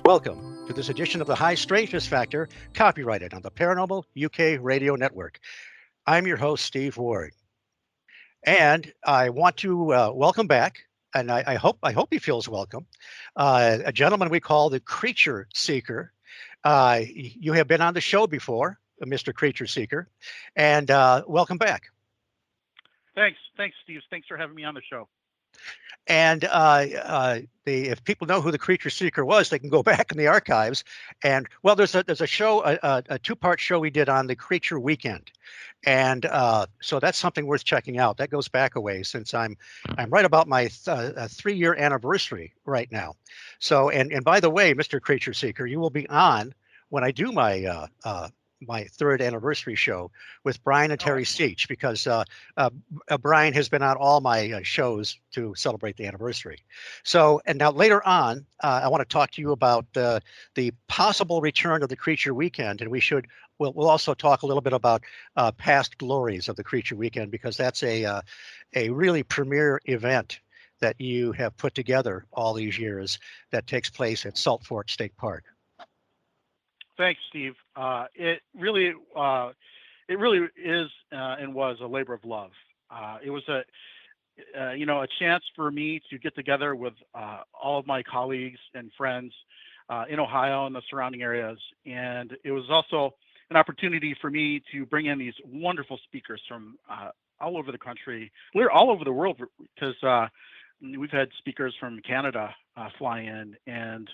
Welcome to this edition of the High Strangeness Factor, copyrighted on the Paranormal UK Radio Network. I'm your host, Steve Ward, and I want to welcome back, and I hope he feels welcome, a gentleman we call the Creature Seeker. You have been on the show before, Mr. Creature Seeker, and welcome back. Thanks, Steve. Thanks for having me on the show. And if people know who the Creature Seeker was, they can go back in the archives. And well, there's a show, a two-part show we did on the Creature Weekend, and so that's something worth checking out. That goes back a ways, since I'm right about my 3-year anniversary right now. So and by the way, Mr. Creature Seeker, you will be on when I do my my 3rd anniversary show with Brian and Terry Seach, because Brian has been on all my shows to celebrate the anniversary. So, and now later on, I want to talk to you about the possible return of the Creature Weekend, and we'll also talk a little bit about past glories of the Creature Weekend, because that's a really premier event that you have put together all these years that takes place at Salt Fork State Park. Thanks, Steve. It really is and was a labor of love. It was a chance for me to get together with all of my colleagues and friends in Ohio and the surrounding areas, and it was also an opportunity for me to bring in these wonderful speakers from all over the country, all over the world, because we've had speakers from Canada fly in, and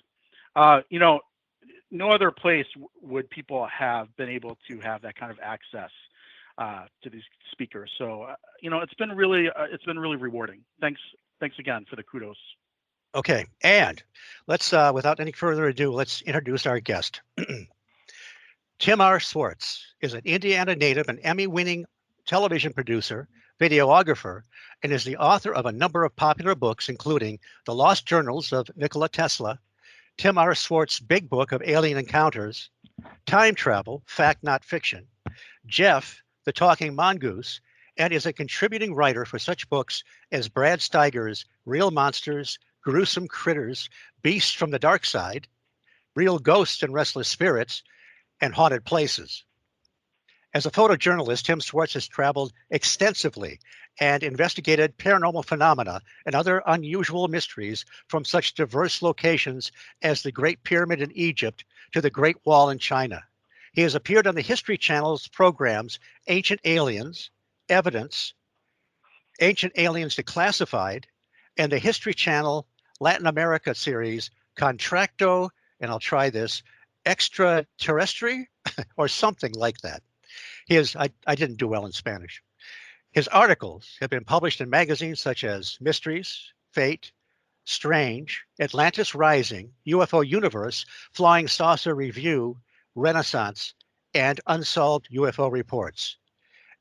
no other place would people have been able to have that kind of access to these speakers. So, it's been really rewarding. Thanks again for the kudos. Okay, and let's, without any further ado, let's introduce our guest. Tim Swartz is an Indiana native and Emmy-winning television producer, videographer, and is the author of a number of popular books, including The Lost Journals of Nikola Tesla, Tim Swartz's Big Book of Alien Encounters, Time Travel, Fact Not Fiction, Jeff, the Talking Mongoose, and is a contributing writer for such books as Brad Steiger's Real Monsters, Gruesome Critters, Beasts from the Dark Side, Real Ghosts and Restless Spirits, and Haunted Places. As a photojournalist, Tim Swartz has traveled extensively and investigated paranormal phenomena and other unusual mysteries from such diverse locations as the Great Pyramid in Egypt to the Great Wall in China. He has appeared on the History Channel's programs Ancient Aliens, Evidence, Ancient Aliens Declassified, and the History Channel Latin America series Contracto, and I'll try this, Extraterrestri, or something like that. I didn't do well in Spanish. His articles have been published in magazines such as Mysteries, Fate, Strange, Atlantis Rising, UFO Universe, Flying Saucer Review, Renaissance, and Unsolved UFO Reports.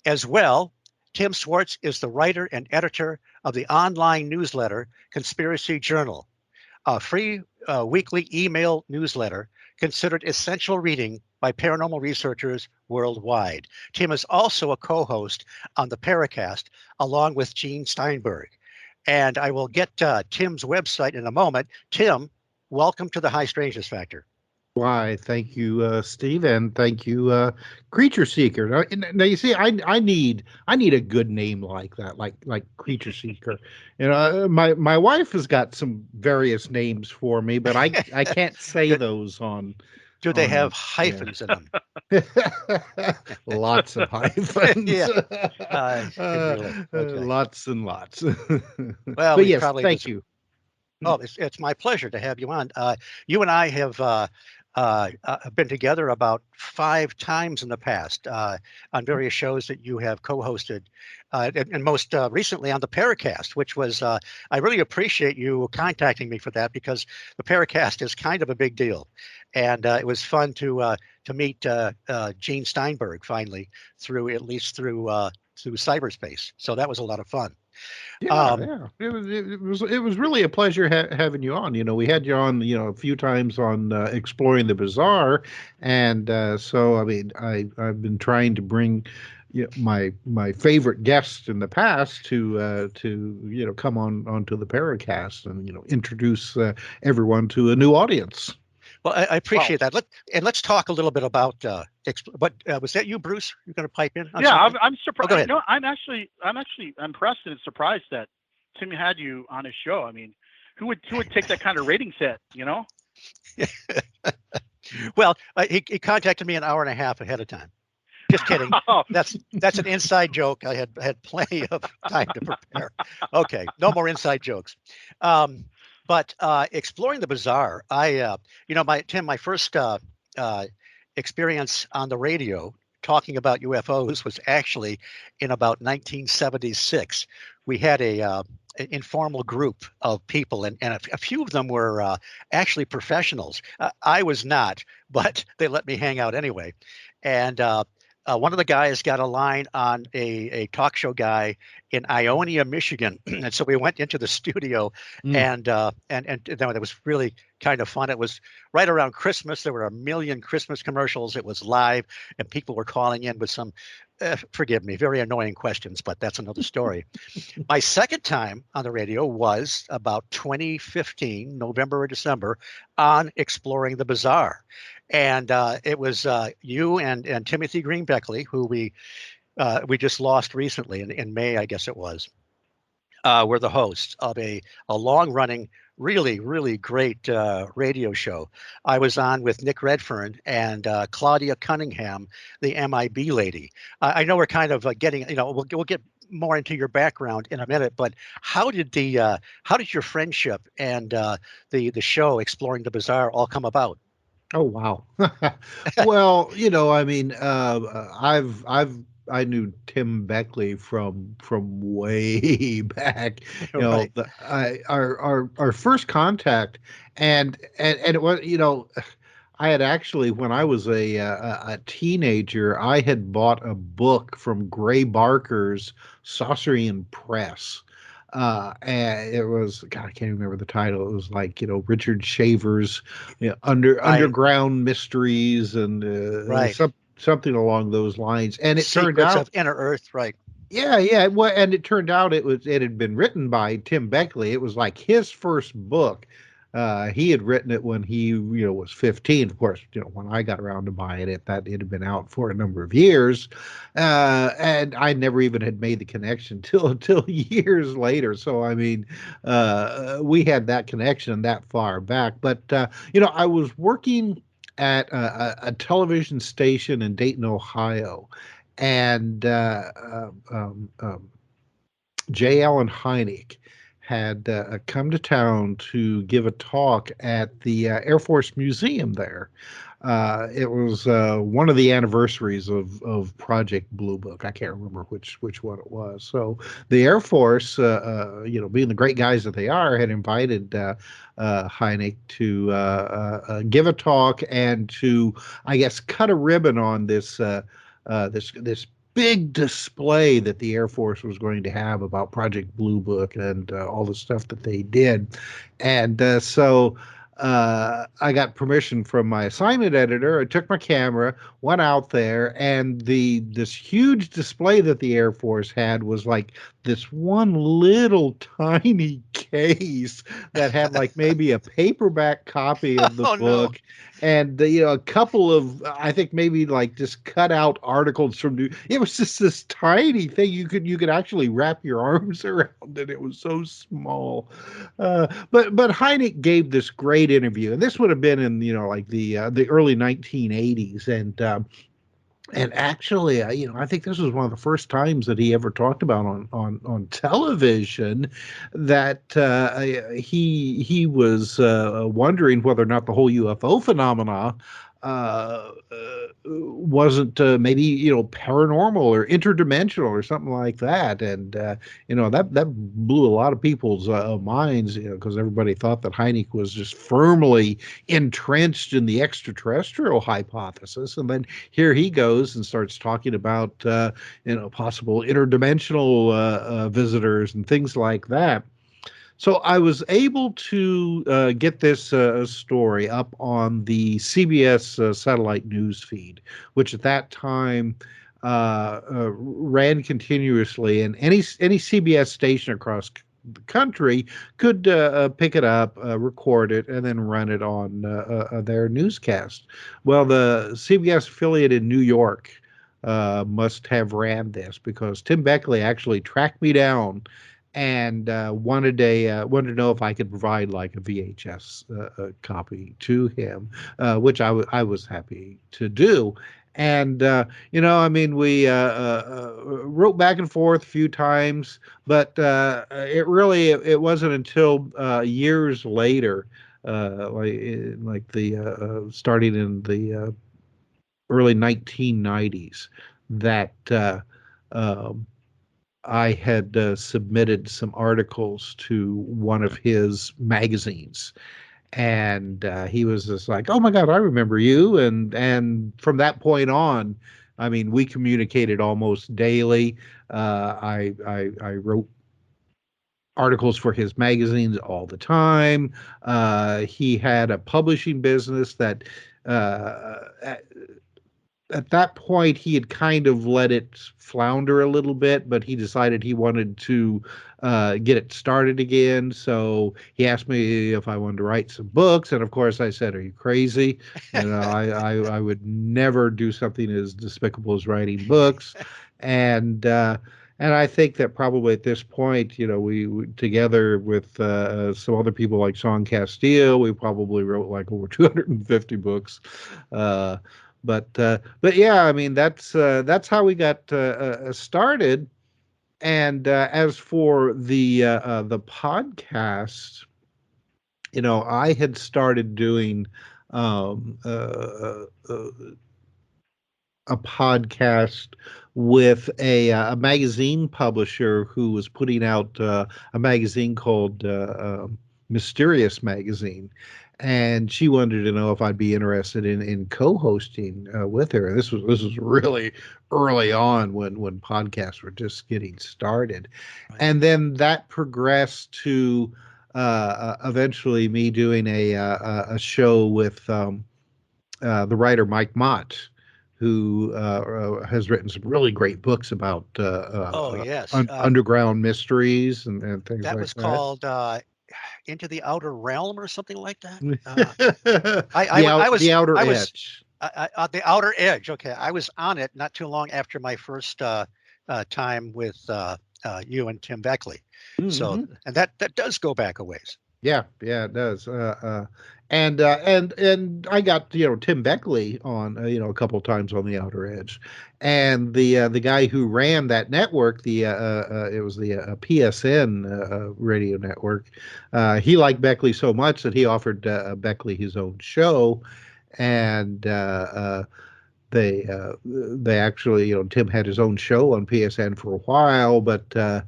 As well, Tim Swartz is the writer and editor of the online newsletter Conspiracy Journal, a free weekly email newsletter considered essential reading by paranormal researchers worldwide. Tim is also a co-host on the Paracast, along with Gene Steinberg. And I will get Tim's website in a moment. Tim, welcome to the High Strangeness Factor. Why, thank you, Steve, and thank you, Creature Seeker. Now you see, I need a good name like that, like Creature Seeker. My wife has got some various names for me, but I can't say those on. Do they have hyphens in them? Lots of hyphens. Okay. Lots and lots. Well, but yes, thank you. Oh, it's my pleasure to have you on. You and I have been together about 5 times in the past on various shows that you have co-hosted, and most recently on the Paracast, which was, I really appreciate you contacting me for that, because the Paracast is kind of a big deal. And it was fun to meet Gene Steinberg finally through cyberspace. So that was a lot of fun. Yeah. It was really a pleasure having you on. We had you on, a few times on Exploring the Bizarre, and so I mean, I've been trying to bring my favorite guests in the past to come onto the Paracast and introduce everyone to a new audience. Well, I Well, appreciate that. Let's talk a little bit about what was that you, Bruce? You're going to pipe in on yeah, something? I'm Oh, go surprised. ahead. No, I'm actually impressed and surprised that Tim had you on his show. I mean, who would take that kind of ratings hit? You know? Well, he contacted me an hour and a half ahead of time. Just kidding. Oh, That's an inside joke. I had plenty of time to prepare. Okay, no more inside jokes. Um, but exploring the bizarre, my first uh, experience on the radio talking about UFOs was actually in about 1976. We had an informal group of people, and a few of them were actually professionals. I was not, but they let me hang out anyway. And one of the guys got a line on a talk show guy in Ionia, Michigan, and so we went into the studio, Mm. and it was really kind of fun. It was right around Christmas. There were a million Christmas commercials. It was live, and people were calling in with some, forgive me, very annoying questions, but that's another story. My second time on the radio was about 2015, November or December, on Exploring the Bizarre. And it was you and Timothy Green Beckley, who we just lost recently in May, I guess it was, were the hosts of a long running, really, really great radio show. I was on with Nick Redfern and Claudia Cunningham, the MIB lady. I know we're kind of getting, we'll get more into your background in a minute, but how did your friendship and the show Exploring the Bizarre all come about? Oh wow. Well, I mean, I knew Tim Beckley from way back. Right. Our first contact, and it was, I had actually, when I was a teenager, I had bought a book from Gray Barker's Saucerian Press. And it was, God, I can't remember the title. It was like, Richard Shaver's, Right. underground mysteries and Right. something along those lines. And it turned Secrets out, of Inner Earth. Right. yeah, yeah. Well, and it turned out it had been written by Tim Beckley. It was like his first book. He had written it when he, was 15. Of course, when I got around to buying it, that it had been out for a number of years, and I never even had made the connection till years later. So I mean, we had that connection that far back. But I was working at a television station in Dayton, Ohio, and J. Allen Hynek had come to town to give a talk at the Air Force Museum there. It was one of the anniversaries of Project Blue Book. I can't remember which one it was. So the Air Force, being the great guys that they are, had invited Hynek to give a talk and to, I guess, cut a ribbon on this big display that the Air Force was going to have about Project Blue Book and all the stuff that they did. And so I got permission from my assignment editor. I took my camera, went out there, and this huge display that the Air Force had was like this one little tiny case that had like maybe a paperback copy of the Oh no. book and a couple of, I think maybe like just cut out articles from new. It was just this tiny thing you could actually wrap your arms around it. It was so small. But Hynek gave this great interview, and this would have been in like the early 1980s, and actually, I think this was one of the first times that he ever talked about on television that he was wondering whether or not the whole UFO phenomena wasn't maybe paranormal or interdimensional or something like that, and that blew a lot of people's minds, because everybody thought that Hynek was just firmly entrenched in the extraterrestrial hypothesis, and then here he goes and starts talking about possible interdimensional visitors and things like that. So I was able to get this story up on the CBS satellite news feed, which at that time ran continuously, and any CBS station across the country could pick it up, record it, and then run it on their newscast. Well, the CBS affiliate in New York must have ran this, because Tim Beckley actually tracked me down and wanted to know if I could provide like a VHS copy to him, which I was happy to do. And I mean, we wrote back and forth a few times, but it wasn't until years later, like the starting in the early 1990s, that um, I had submitted some articles to one of his magazines, and he was just like, "Oh my God, I remember you!" And from that point on, I mean, we communicated almost daily. I wrote articles for his magazines all the time. He had a publishing business that. At that point he had kind of let it flounder a little bit, but he decided he wanted to get it started again. So he asked me if I wanted to write some books, and of course I said, "Are you crazy? I would never do something as despicable as writing books." And and I think that probably at this point, we together with some other people like Sean Castile, we probably wrote like over 250 books. Uh, but yeah, I mean, that's how we got started. And as for the podcast, I had started doing um, uh, uh, a podcast with a magazine publisher who was putting out a magazine called Mysterious Magazine. And she wanted to know if I'd be interested in co-hosting with her. And this was really early on when podcasts were just getting started, Right. and then that progressed to eventually me doing a show with the writer Mike Mott, who has written some really great books about Oh, yes. underground mysteries and things That like was that. called Into the Outer Realm or something like that. I was The Outer I was Edge. on the Outer Edge. Okay, I was on it not too long after my first time with you and Tim Beckley. So, Hmm. and that does go back a ways. Yeah, yeah, it does. And I got Tim Beckley on a couple of times on the Outer Edge, and the guy who ran that network, it was the PSN radio network. He liked Beckley so much that he offered Beckley his own show, and they actually, Tim had his own show on PSN for a while, but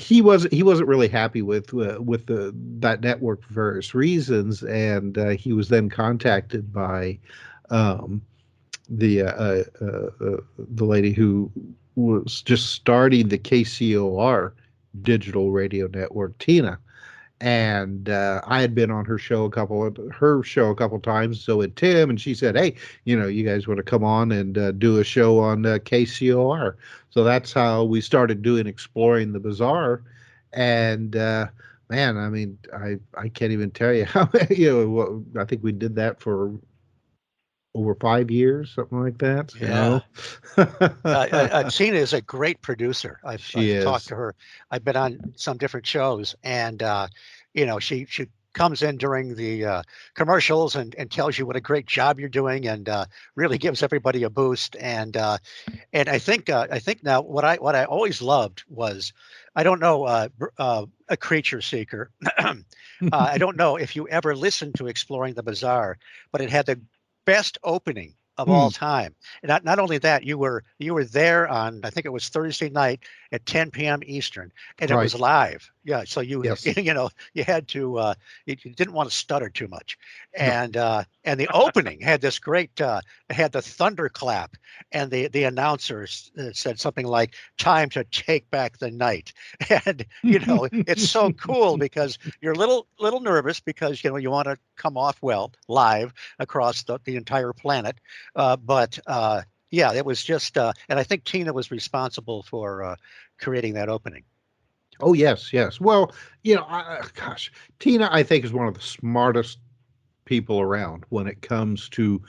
he wasn't really happy with that network for various reasons, and he was then contacted by um, the lady who was just starting the KCOR digital radio network, Tina. And I had been on her show a couple times, so had Tim, and she said, "Hey, you guys want to come on and do a show on KCOR?" So that's how we started doing Exploring the Bizarre. And man, I mean, I can't even tell you how I think we did that for over 5 years, something like that. Yeah. Tina is a great producer. She I've talked is. to her. I've been on some different shows, and she comes in during the commercials and tells you what a great job you're doing, and really gives everybody a boost. And I think now what I always loved was, I don't know, a creature seeker. I don't know if you ever listened to Exploring the Bizarre, but it had the best opening of all Hmm, time. And not only that, you were there on, I think it was Thursday night at 10 p.m. Eastern, and it right. was live. Yeah, so you Yes. you had to you didn't want to stutter too much, No. and the opening had this great it had the thunderclap, and the announcers said something like "Time to take back the night," and it's so cool because you're a little nervous because you want to come off well live across the entire planet, but yeah, it was just, and I think Tina was responsible for creating that opening. Oh yes, yes. Well, gosh, Tina, I think is one of the smartest people around when it comes to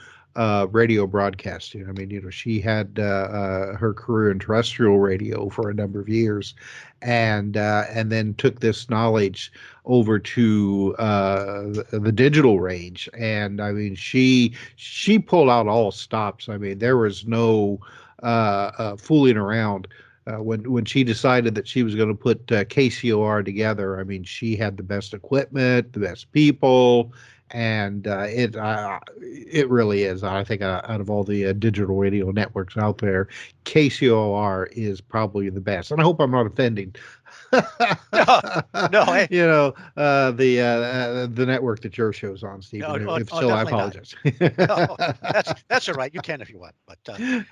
radio broadcasting. I mean, she had her career in terrestrial radio for a number of years, and then took this knowledge over to the digital range. And I mean, she pulled out all stops. I mean, there was no fooling around. When she decided that she was going to put KCOR together, I mean, she had the best equipment, the best people, and it really is. I think out of all the digital radio networks out there, KCOR is probably the best. And I hope I'm not offending. No, no, hey, The network that your show's on, no, Stephen. oh, If oh, so, I definitely not. apologize. No, that's all right. You can if you want, but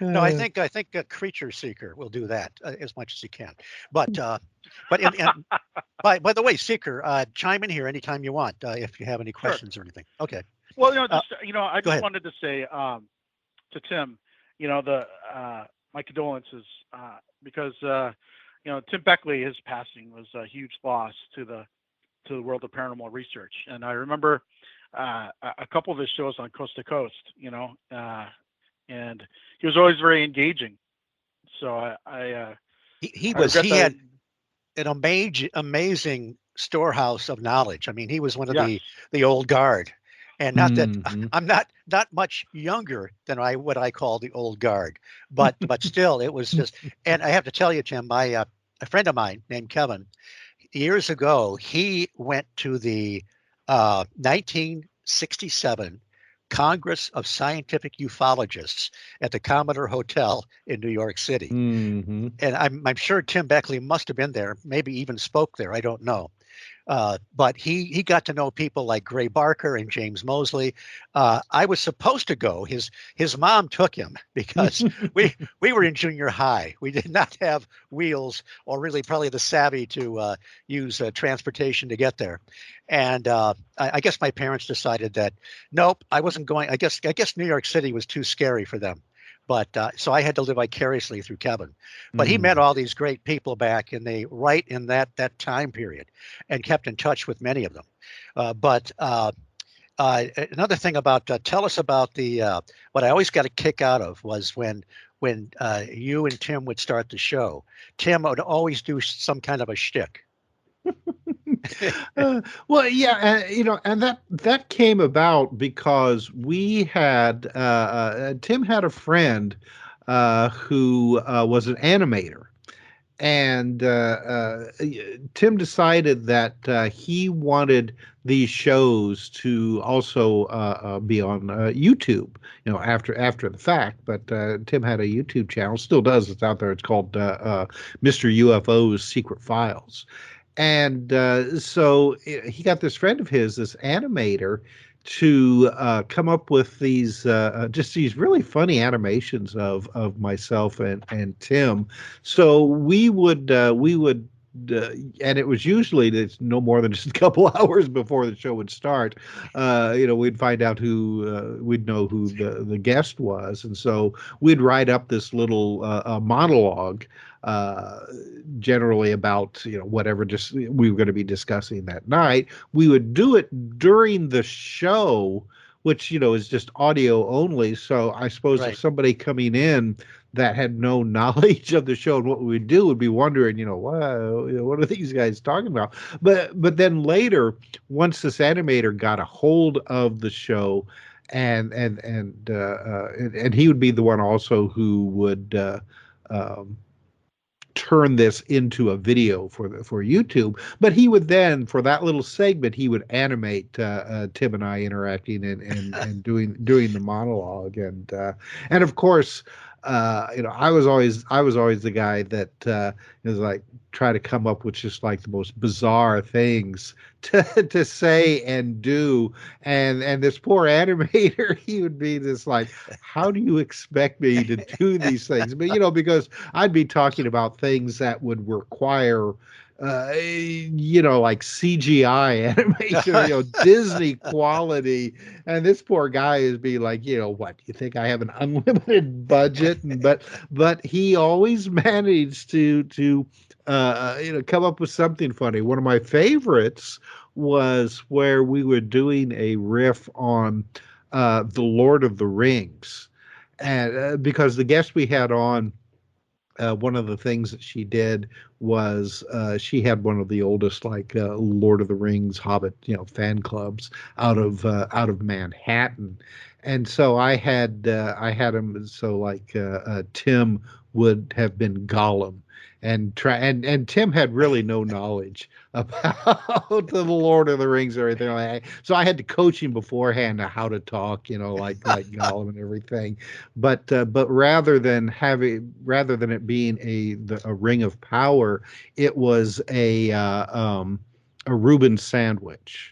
no, I think a creature seeker will do that as much as he can. But and by the way, seeker, chime in here anytime you want if you have any Sure. questions or anything. Okay, Well, uh, I go just ahead. wanted to say to Tim, the my condolences because Tim Beckley, his passing was a huge loss to the world of paranormal research. And I remember a couple of his shows on Coast to Coast, and he was always very engaging. So He I was regret he that. had an amazing storehouse of knowledge. I mean, he was one of Yes. the old guard, and not that Hmm. I'm not much younger than what I call the old guard, but still, it was just. And I have to tell you, Tim, my a friend of mine named Kevin, years ago, he went to the 1967 Congress of Scientific Ufologists at the Commodore Hotel in New York City. Hmm. And I'm sure Tim Beckley must have been there, maybe even spoke there. I don't know. But he got to know people like Gray Barker and James Mosley. I was supposed to go. His mom took him because we were in junior high. We did not have wheels or really probably the savvy to use transportation to get there. And I guess my parents decided that nope, I wasn't going. I guess New York City was too scary for them. But so I had to live vicariously through Kevin. But he met all these great people back in the right in that time period, and kept in touch with many of them. But another thing about tell us about the what I always got a kick out of was when you and Tim would start the show. Tim would always do some kind of a shtick. Well, yeah, and that came about because we had Tim had a friend who was an animator, and Tim decided that he wanted these shows to also be on YouTube, after the fact. But Tim had a YouTube channel, still does. It's out there. It's called Mr. UFO's Secret Files, and so he got this friend of his, this animator, to come up with these just these really funny animations of myself and Tim. So we would and it was usually it's no more than just a couple hours before the show would start. We'd find out who we'd know who the guest was, and so we'd write up this little monologue, uh, generally about whatever just we were going to be discussing that night. We would do it during the show, which is just audio only. So I suppose if Right. somebody coming in that had no knowledge of the show and what we would do would be wondering, wow, what are these guys talking about? But then later, once this animator got a hold of the show, and he would be the one also who would um, turn this into a video for YouTube. But he would then, for that little segment, he would animate Tim and I interacting and doing the monologue, and of course, I was always the guy that is like try to come up with just like the most bizarre things to say and do, and this poor animator, he would be this like, how do you expect me to do these things? But because I'd be talking about things that would require like CGI animation, or Disney quality. And this poor guy is being like, what? You think I have an unlimited budget? But he always managed to come up with something funny. One of my favorites was where we were doing a riff on the Lord of the Rings, and because the guest we had on, one of the things that she did was she had one of the oldest like Lord of the Rings Hobbit fan clubs out of Manhattan, and so I had him so like Tim would have been Gollum, and Tim had really no knowledge about the Lord of the Rings or anything like that. So I had to coach him beforehand on how to talk, like Gollum and everything. But rather than it being a ring of power, it was a Reuben sandwich.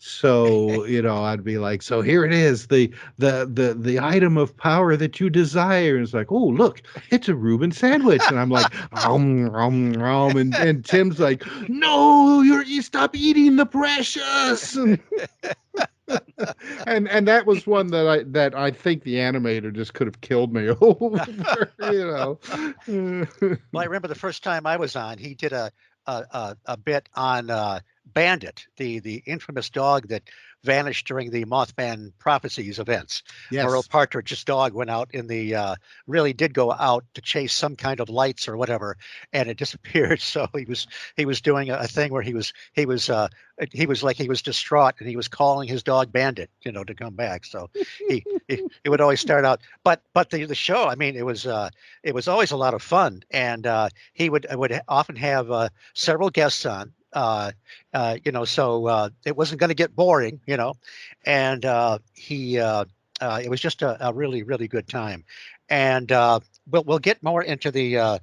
So I'd be like, so here it is, the item of power that you desire. And it's like, oh look, it's a Reuben sandwich, and I'm like, and Tim's like, no, you stop eating the precious. And that was one that I think the animator just could have killed me over. Well, I remember the first time I was on, he did a bit on Bandit, the infamous dog that vanished during the Mothman prophecies events. Merle Yes. Partridge's dog went out in the really did go out to chase some kind of lights or whatever, and it disappeared. So he was doing a thing where he was like he was distraught, and he was calling his dog Bandit, to come back. So he would always start out, but the show, I mean, it was always a lot of fun, and he would often have several guests on. So it wasn't going to get boring, and it was just a really, really good time. And we'll get more into the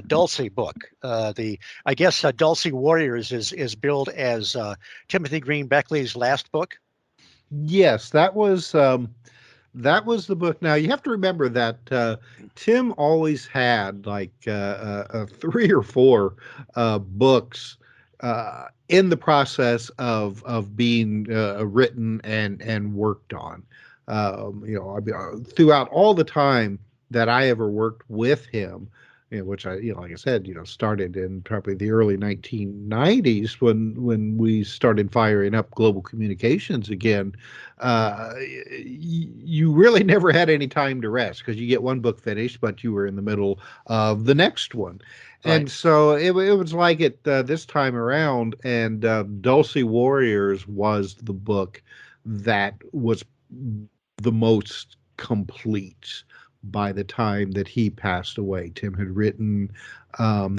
Dulce book. I guess Dulce Warriors is billed as Timothy Green Beckley's last book. Yes, that was the book. Now you have to remember that Tim always had like three or four books in the process of being written and worked on. Throughout all the time that I ever worked with him, which like I said, started in probably the early 1990s when we started firing up global communications again. You really never had any time to rest because you get one book finished, but you were in the middle of the next one. Right. And so it was like it this time around, and Dulce Warriors was the book that was the most complete by the time that he passed away. Tim had written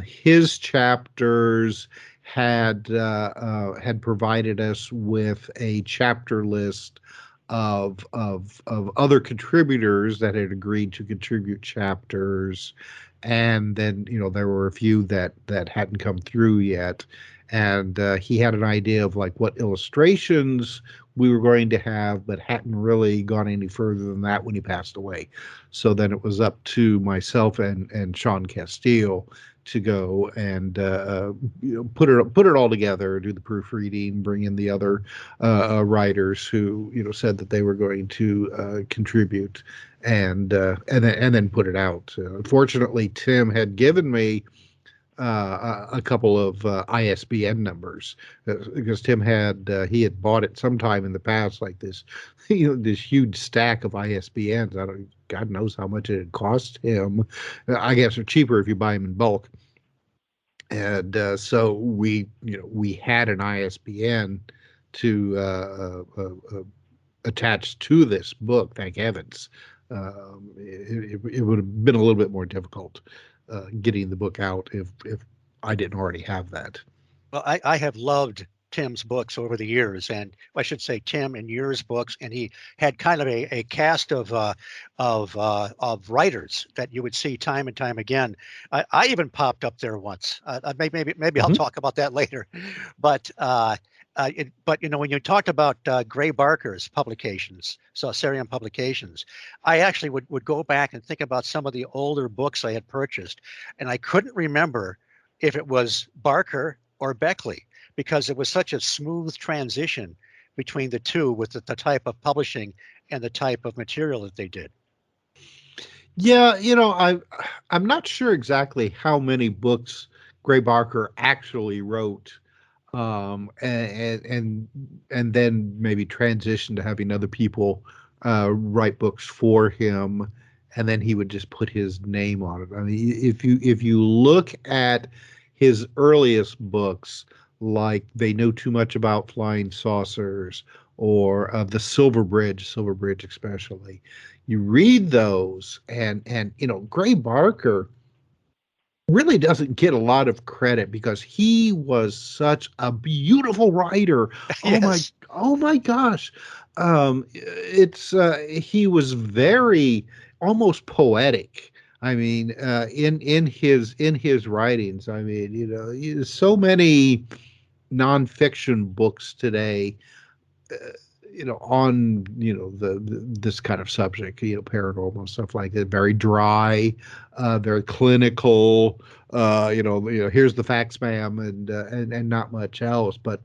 his chapters, had provided us with a chapter list of other contributors that had agreed to contribute chapters, and then there were a few that hadn't come through yet, and he had an idea of like what illustrations we were going to have, but hadn't really gone any further than that when he passed away. So then it was up to myself and Sean Castile to go and put it all together, do the proofreading, bring in the other writers who said that they were going to contribute, and then put it out. Unfortunately, Tim had given me a couple of ISBN numbers because Tim he had bought it sometime in the past, like this, this huge stack of ISBNs. God knows how much it had cost him. I guess they're cheaper if you buy them in bulk. And so we had an ISBN to attach to this book. Thank heavens. It would have been a little bit more difficult getting the book out if I didn't already have that. Well, I have loved Tim's books over the years, and I should say Tim and yours books, and he had kind of a cast of writers that you would see time and time again. I even popped up there once. Maybe I'll talk about that later, but when you talked about Gray Barker's publications, so Sarian Publications, I actually would go back and think about some of the older books I had purchased, and I couldn't remember if it was Barker or Beckley, because it was such a smooth transition between the two with the type of publishing and the type of material that they did. Yeah, I'm not sure exactly how many books Gray Barker actually wrote, and then maybe transition to having other people write books for him, and then he would just put his name on it. I mean, if you look at his earliest books, like They Know Too Much About Flying Saucers or Silver Bridge especially, you read those, and Gray Barker really doesn't get a lot of credit because he was such a beautiful writer. Yes. Oh my gosh. It's He was very almost poetic. I mean, in his writings, I mean, so many nonfiction books today, uh, on this kind of subject, paranormal stuff like that, very dry, very clinical. Here's the facts, ma'am, and not much else. But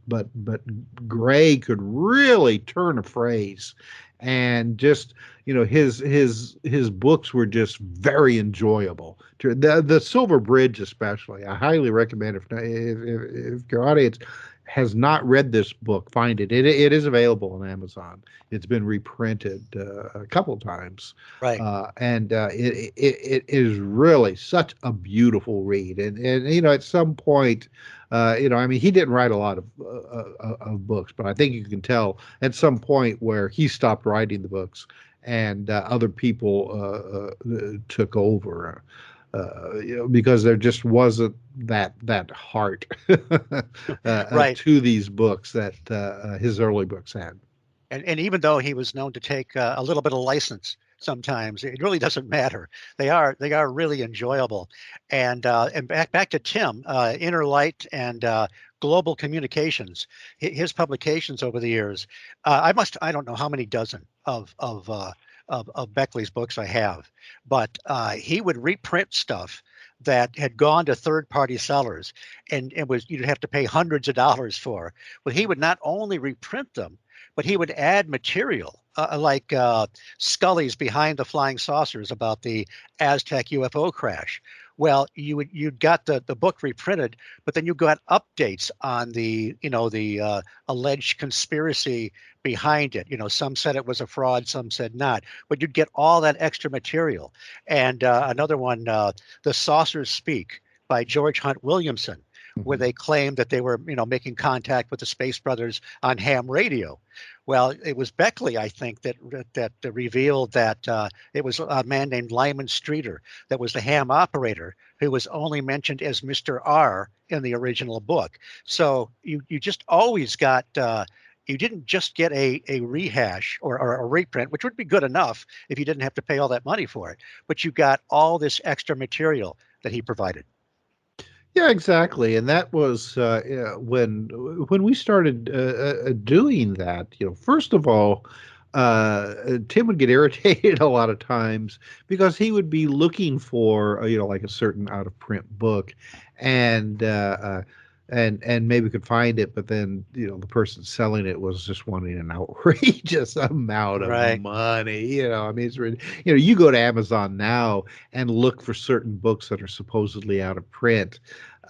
Gray could really turn a phrase, and just his books were just very enjoyable. The Silver Bridge, especially, I highly recommend. If your audience has not read this book, find it. It is available on Amazon. It's been reprinted a couple times, Right. and it is really such a beautiful read. And at some point, I mean, he didn't write a lot of books, but I think you can tell at some point where he stopped writing the books and other people took over. Because there just wasn't that heart Right. to these books that his early books had. And even though he was known to take a little bit of license sometimes, it really doesn't matter. They are really enjoyable. And back to Tim, Inner Light and Global Communications, his publications over the years. I don't know how many dozen of Beckley's books I have, but he would reprint stuff that had gone to third-party sellers, and it was you'd have to pay hundreds of dollars for. But he would not only reprint them, but he would add material like Scully's Behind the Flying Saucers about the Aztec UFO crash. Well, you'd got the book reprinted, but then you got updates on the alleged conspiracy behind it. Some said it was a fraud, some said not, but you'd get all that extra material. And another one, The Saucers Speak by George Hunt Williamson, where Mhm. they claimed that they were, making contact with the Space Brothers on ham radio. Well, it was Beckley, I think, that revealed that it was a man named Lyman Streeter that was the ham operator who was only mentioned as Mr. R in the original book. So you just always got. You didn't just get a rehash or a reprint, which would be good enough if you didn't have to pay all that money for it, but you got all this extra material that he provided. Yeah, exactly. And that was yeah, when we started doing that. First of all, Tim would get irritated a lot of times because he would be looking for like a certain out of print book, and and maybe could find it, but then the person selling it was just wanting an outrageous amount of Right. money. I mean, you go to Amazon now and look for certain books that are supposedly out of print,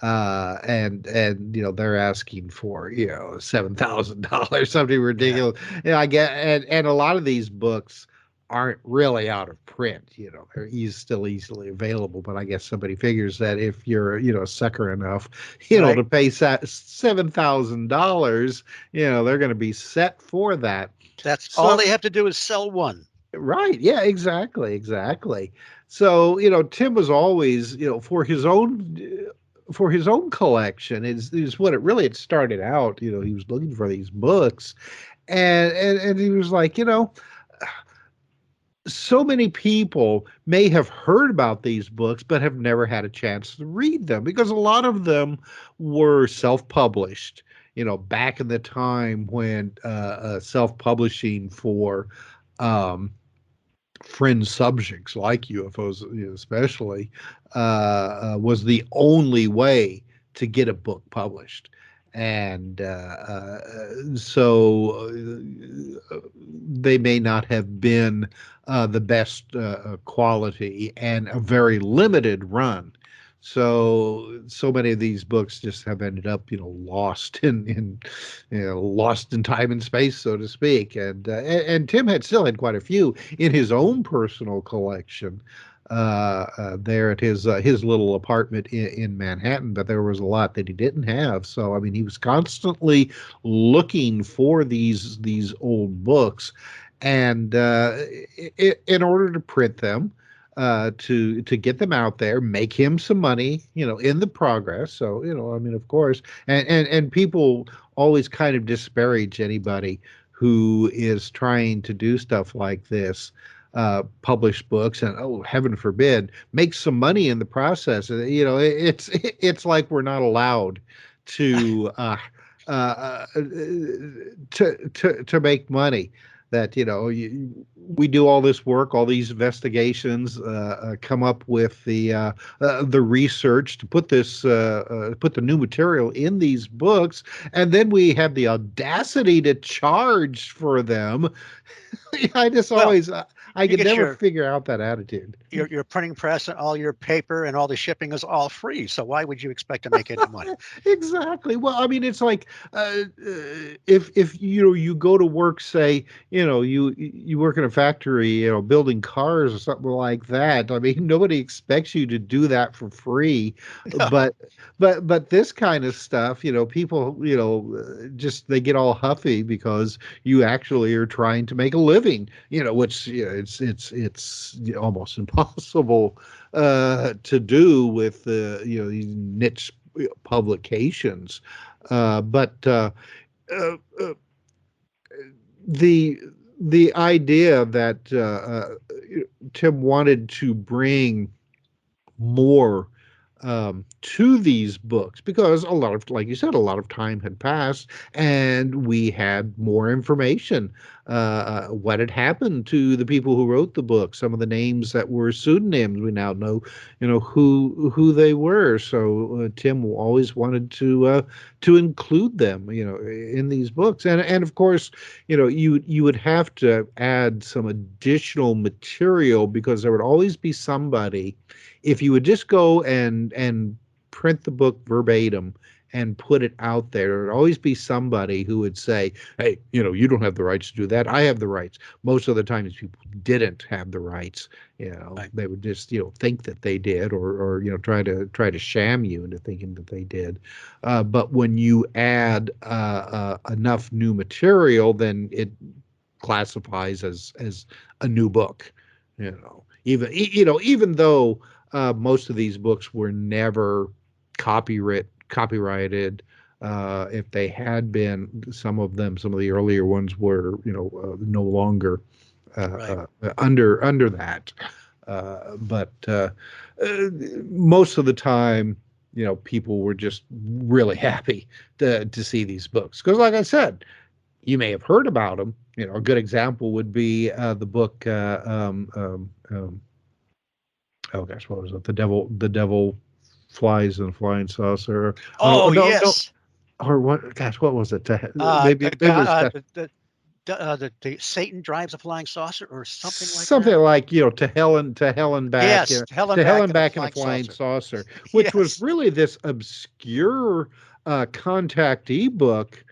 and they're asking for $7,000, something Yeah. ridiculous. I get, and a lot of these books aren't really out of print. They're still easily available, but I guess somebody figures that if you're a sucker enough Right. to pay $7,000, they're going to be set for that. That's all So they have to do is sell one. right, yeah, exactly. So Tim was always for his own collection is what it really had started out. He was looking for these books, and he was like, so many people may have heard about these books but have never had a chance to read them because a lot of them were self-published. Back in the time when self-publishing for um, fringe subjects like UFOs, especially, was the only way to get a book published. And so they may not have been the best quality and a very limited run. So many of these books just have ended up, lost lost in time and space, so to speak. And Tim had still had quite a few in his own personal collection there at his little apartment in Manhattan, but there was a lot that he didn't have. So I mean, he was constantly looking for these old books, and in order to print them, to get them out there, make him some money, in the progress. So I mean, of course, and people always kind of disparage anybody who is trying to do stuff like this, publish books, and oh, heaven forbid, make some money in the process. It's like we're not allowed to to make money. That we do all this work, all these investigations, come up with the research to put put the new material in these books, and then we have the audacity to charge for them. I just Well, always I you could get never your figure out that attitude. your printing press and all your paper and all the shipping is all free. So why would you expect to make any money? Exactly. Well, I mean, it's like if you go to work, say, you work in a factory, building cars or something like that. I mean, nobody expects you to do that for free. No, But this kind of stuff, people, just they get all huffy because you actually are trying to make a living, which it's almost impossible to do with these niche publications. But the idea that Tim wanted to bring more to these books, because a lot of, like you said, a lot of time had passed and we had more information. What had happened to the people who wrote the book? Some of the names that were pseudonyms, we now know, who they were. So Tim always wanted to include them, in these books. And of course, you would have to add some additional material, because there would always be somebody, if you would just go and print the book verbatim and put it out there, there would always be somebody who would say, hey, you don't have the rights to do that. I have the rights. Most of the times people didn't have the rights. right. They would just, think that they did, or try to sham you into thinking that they did. But when you add enough new material, then it classifies as a new book. Even though most of these books were never copyrighted. If they had been, some of the earlier ones were, no longer Right. under that. But most of the time, people were just really happy to see these books, because, like I said, you may have heard about them. A good example would be the book. Oh gosh, what was it? The devil flies in a flying saucer. Oh Oh no, no, yes. or what? Gosh, what was it? Maybe The it guy, was the Satan drives a flying saucer or something like something that. like, to hell and back, Yes, hell and to hell back and in a back in a flying flying saucer. saucer, which was Yes. really this obscure contactee book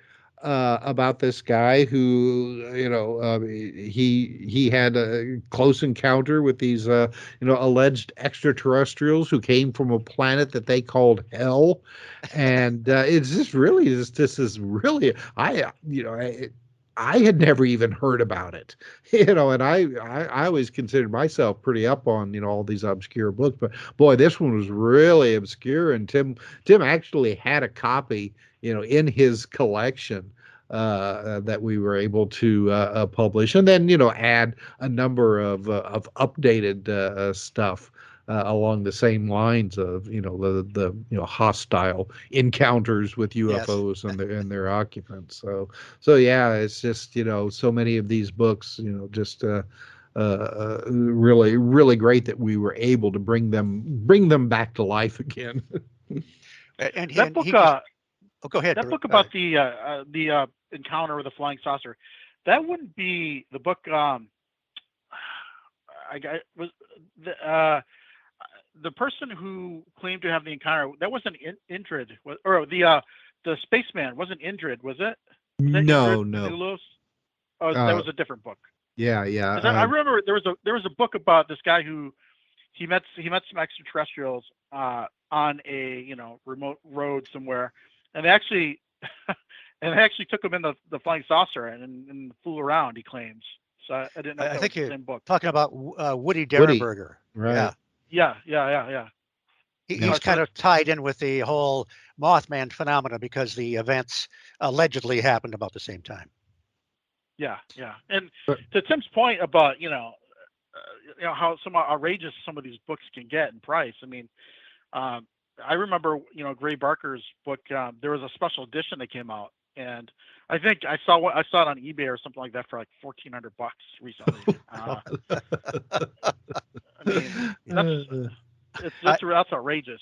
about this guy who, he had a close encounter with these alleged extraterrestrials who came from a planet that they called hell. And it's just really this is really, I had never even heard about it, and I always considered myself pretty up on, all these obscure books, but boy, this one was really obscure. And Tim actually had a copy, in his collection, that we were able to publish, and then, add a number of updated stuff along the same lines of, the hostile encounters with Yes. UFOs and their occupants. So yeah, it's just, so many of these books, just really, really great that we were able to bring them back to life again. That book, he just oh, go ahead. that book about the encounter with the flying saucer, that wouldn't be the book. I was the person who claimed to have the encounter. That wasn't Indrid, or the spaceman wasn't Indrid, was it? Was that Indrid No. Nulos? Oh, that Uh, was a different book. yeah. Because I remember there was a book about this guy who he met some extraterrestrials on a remote road somewhere, and they actually took him in the flying saucer and flew around. He claims. So I didn't know if I that was think the you're same book. talking about Woody Woody. Derenberger. Right. Yeah. Yeah. Yeah. He's kind of tied in with the whole Mothman phenomena because the events allegedly happened about the same time. Yeah. And But to Tim's point about how outrageous some of these books can get in price. I mean, I remember Gray Barker's book. There was a special edition that came out, and I think I saw it on eBay or something like that for like $1,400 recently. I mean, that's outrageous,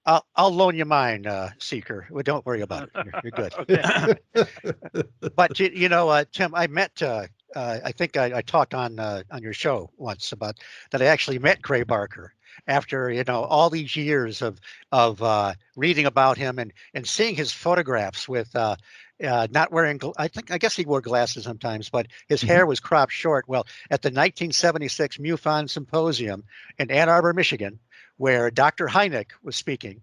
I'll loan you mine, Seeker. Well, don't worry about it. You're good. Okay. But Tim, I met. I think I talked on your show once about that. I actually met Gray Barker after all these years of reading about him and seeing his photographs with not wearing. I guess he wore glasses sometimes, but his hair was cropped short. Well, at the 1976 MUFON Symposium in Ann Arbor, Michigan, where Dr. Hynek was speaking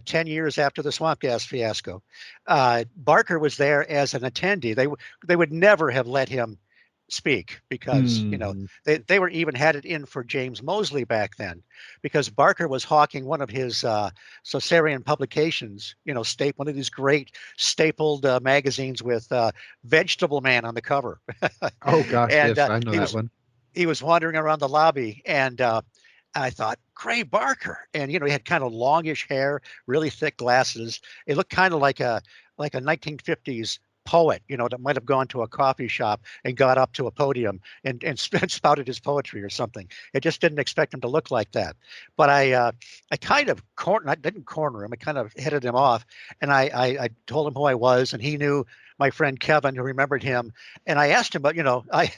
10 years after the swamp gas fiasco. Barker was there as an attendee. They would never have let him speak because they were even had it in for James Moseley back then, because Barker was hawking one of his Saucerian publications, one of these great stapled magazines with Vegetable Man on the cover. Oh gosh, And yes, I know that one. he was wandering around the lobby, and I thought, Gray Barker. And, he had kind of longish hair, really thick glasses. It looked kind of like a 1950s poet, that might have gone to a coffee shop and got up to a podium and spouted his poetry or something. I just didn't expect him to look like that. But I kind of I didn't corner him. I kind of headed him off. And I told him who I was, and he knew my friend Kevin, who remembered him. And I asked him, but I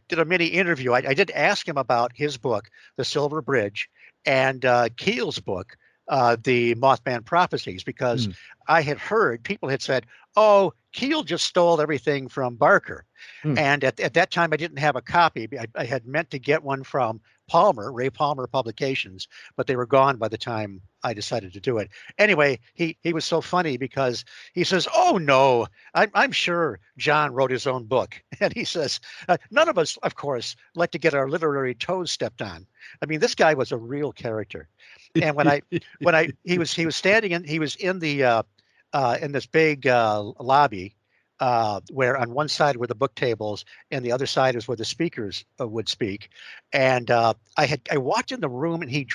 did a mini interview. I did ask him about his book, The Silver Bridge, and Keel's book, The Mothman Prophecies, because I had heard people had said, oh, Keel just stole everything from Barker. And at that time, I didn't have a copy. I had meant to get one from Ray Palmer Publications, but they were gone by the time I decided to do it. Anyway, he was so funny because he says, oh, no, I'm sure John wrote his own book. And he says, none of us, of course, like to get our literary toes stepped on. I mean, this guy was a real character. And he was in the in this big lobby where on one side were the book tables and the other side is where the speakers would speak. And I walked in the room, and he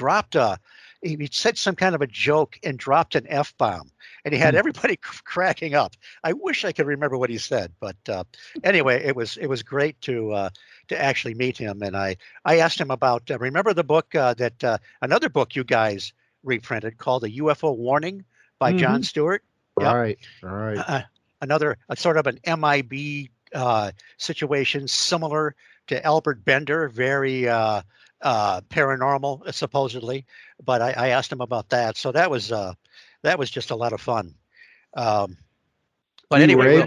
said some kind of a joke and dropped an F-bomb, and he had everybody cracking up. I wish I could remember what he said, but anyway, it was great to actually meet him. And I asked him about remember the book that another book you guys reprinted called A UFO Warning by John Stewart. Right. Another sort of an MIB situation similar to Albert Bender, very paranormal supposedly. But I asked him about that, so that was just a lot of fun. But anyway,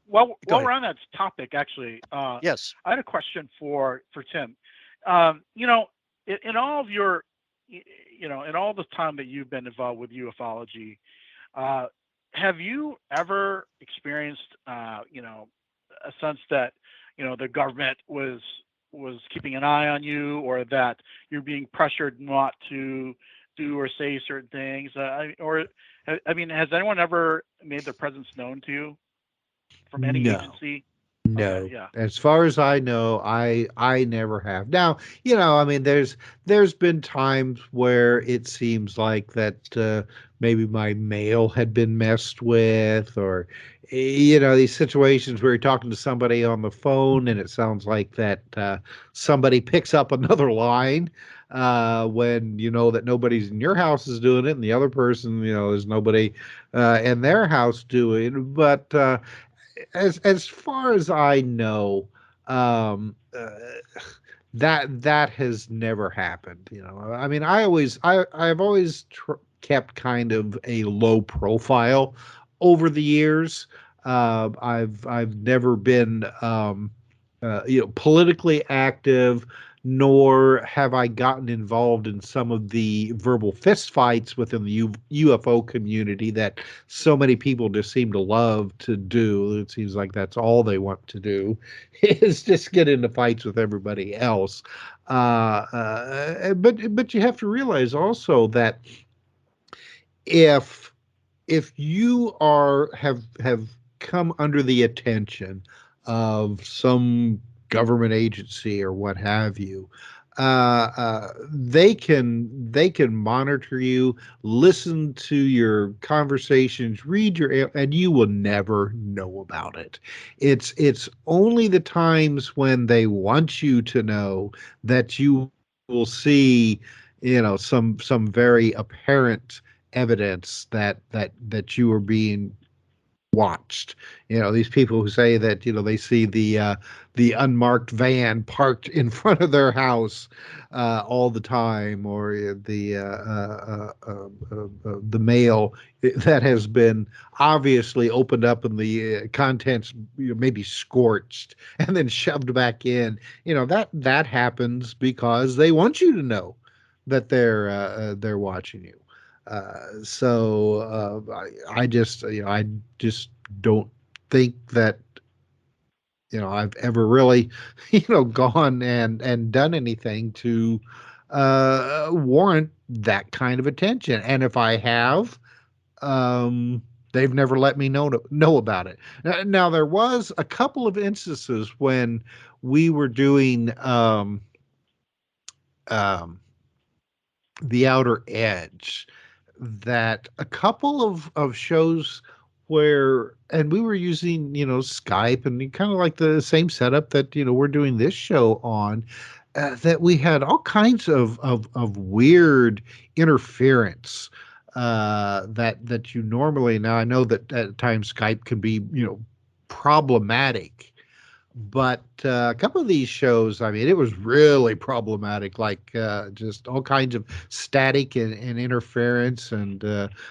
while we're on that topic, actually, yes, I had a question for Tim. In all of your, in all the time that you've been involved with ufology, have you ever experienced, a sense that, the government was keeping an eye on you, or that you're being pressured not to do or say certain things? Has anyone ever made their presence known to you from any agency? No. Okay, yeah. As far as I know, I never have. Now, I mean, there's been times where it seems like that maybe my mail had been messed with, or these situations where you're talking to somebody on the phone and it sounds like that somebody picks up another line when you know that nobody's in your house is doing it, and the other person, there's nobody in their house doing. But as far as I know, that has never happened. I mean, I've always kept kind of a low profile over the years. I've never been politically active, nor have I gotten involved in some of the verbal fistfights within the UFO community that so many people just seem to love to do. It seems like that's all they want to do is just get into fights with everybody else. But you have to realize also that if you have come under the attention of some government agency or what have you, they can monitor you, listen to your conversations, read your, and you will never know about it. It's only the times when they want you to know that you will see, some very apparent evidence that you are being watched. These people who say that they see the unmarked van parked in front of their house all the time, or the mail that has been obviously opened up and the contents maybe scorched and then shoved back in. That happens because they want you to know that they're watching you. So I just don't think that I've ever really gone and done anything to warrant that kind of attention. And if I have, they've never let me know about it. Now there was a couple of instances when we were doing um, the Outer Edge, that a couple of shows where, and we were using Skype and kind of like the same setup that we're doing this show on, that we had all kinds of weird interference that you normally, now I know that at times Skype can be problematic, but a couple of these shows, I mean, it was really problematic, like just all kinds of static and interference. And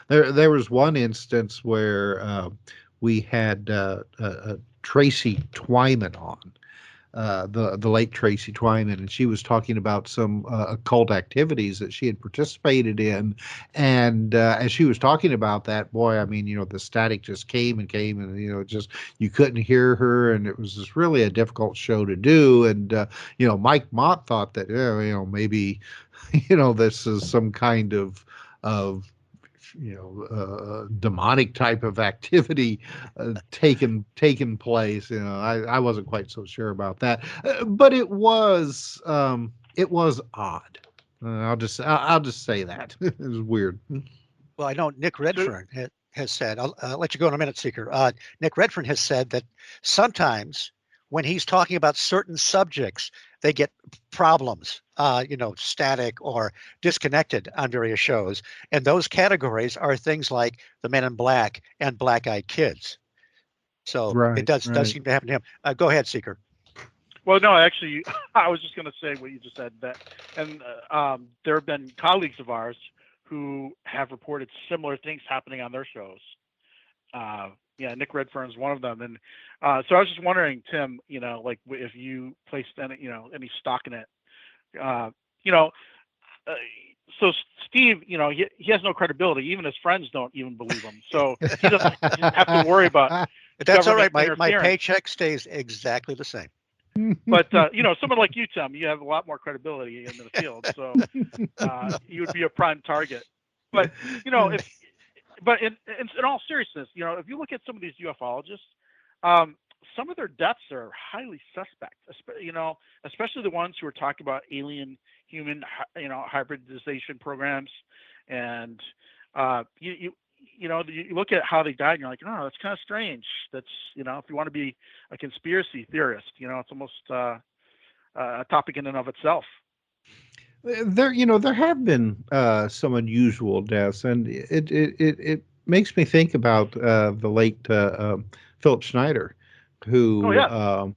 there was one instance where we had Tracy Twyman on, the late Tracy Twyman, and she was talking about some occult activities that she had participated in. And as she was talking about that, boy, I mean, the static just came and came, and just you couldn't hear her, and it was just really a difficult show to do. And Mike Mott thought that maybe this is some kind of demonic type of activity taken place. I wasn't quite so sure about that, but it was odd. I'll just say that it was weird. Well, I know Nick So Redfern has said, I'll let you go in a minute, Seeker. Nick Redfern has said that sometimes when he's talking about certain subjects, they get problems, static or disconnected on various shows. And those categories are things like the Men in Black and Black Eyed Kids. So it Right, does right. seem to happen to him. Go ahead, Seeker. well, no, actually, I was just going to say what you just said, that, and there have been colleagues of ours who have reported similar things happening on their shows. Yeah, Nick Redfern's one of them, and so I was just wondering, Tim, like if you placed any, any stock in it, uh, you know, uh, so Steve, he has no credibility. Even his friends don't even believe him. So he doesn't have to worry about But that's all government right. My interference. paycheck stays exactly the same. But someone like you, Tim, you have a lot more credibility in the field, so you would be a prime target. But if but in all seriousness, if you look at some of these ufologists, some of their deaths are highly suspect. Especially the ones who are talking about alien human hybridization programs, and you look at how they died, and you're like, oh, that's kind of strange. That's if you want to be a conspiracy theorist, it's almost a topic in and of itself. There have been some unusual deaths, and it makes me think about the late Philip Schneider, Oh who yeah.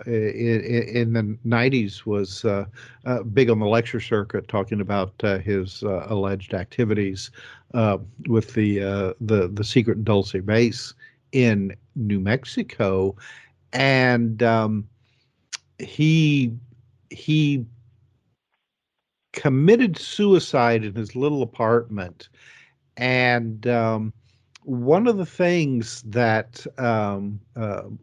in the '90s was big on the lecture circuit, talking about his alleged activities with the secret Dulce base in New Mexico, and he he committed suicide in his little apartment. And one of the things that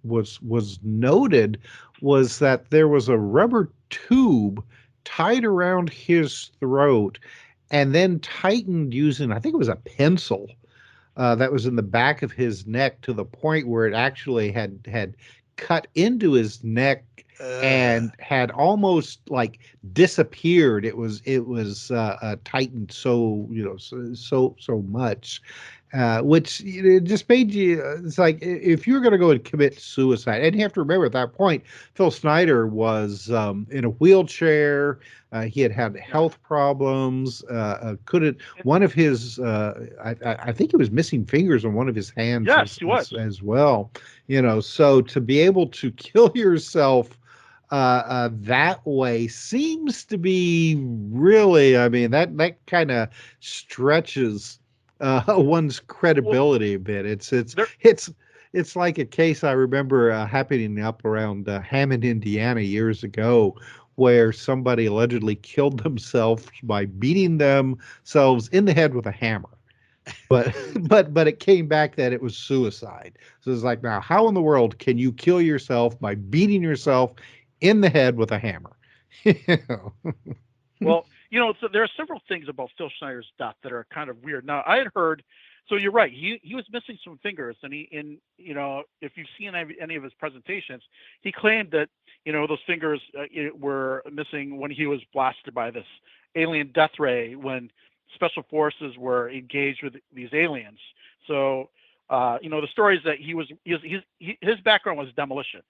was noted was that there was a rubber tube tied around his throat and then tightened using, I think it was a pencil, that was in the back of his neck, to the point where it actually had cut into his neck and had almost like disappeared. It was tightened so so much, which it just made you. It's like if you're going to go and commit suicide, and you have to remember at that point, Phil Snyder was in a wheelchair. He had Yeah. health problems. Couldn't one of his I think he was missing fingers on one of his hands Yes, he was. as well. So to be able to kill yourself that way seems to be really, I mean, that kind of stretches one's Well, credibility a bit. there. It's like a case I remember happening up around Hammond, Indiana years ago, where somebody allegedly killed themselves by beating themselves in the head with a hammer. But but it came back that it was suicide. So it's like, now how in the world can you kill yourself by beating yourself in the head with a hammer? You know? Well, so there are several things about Phil Schneider's death that are kind of weird. Now, I had heard, so you're right. He was missing some fingers, and if you've seen any of his presentations, he claimed that those fingers were missing when he was blasted by this alien death ray when special forces were engaged with these aliens. So, the story is that his background was demolition.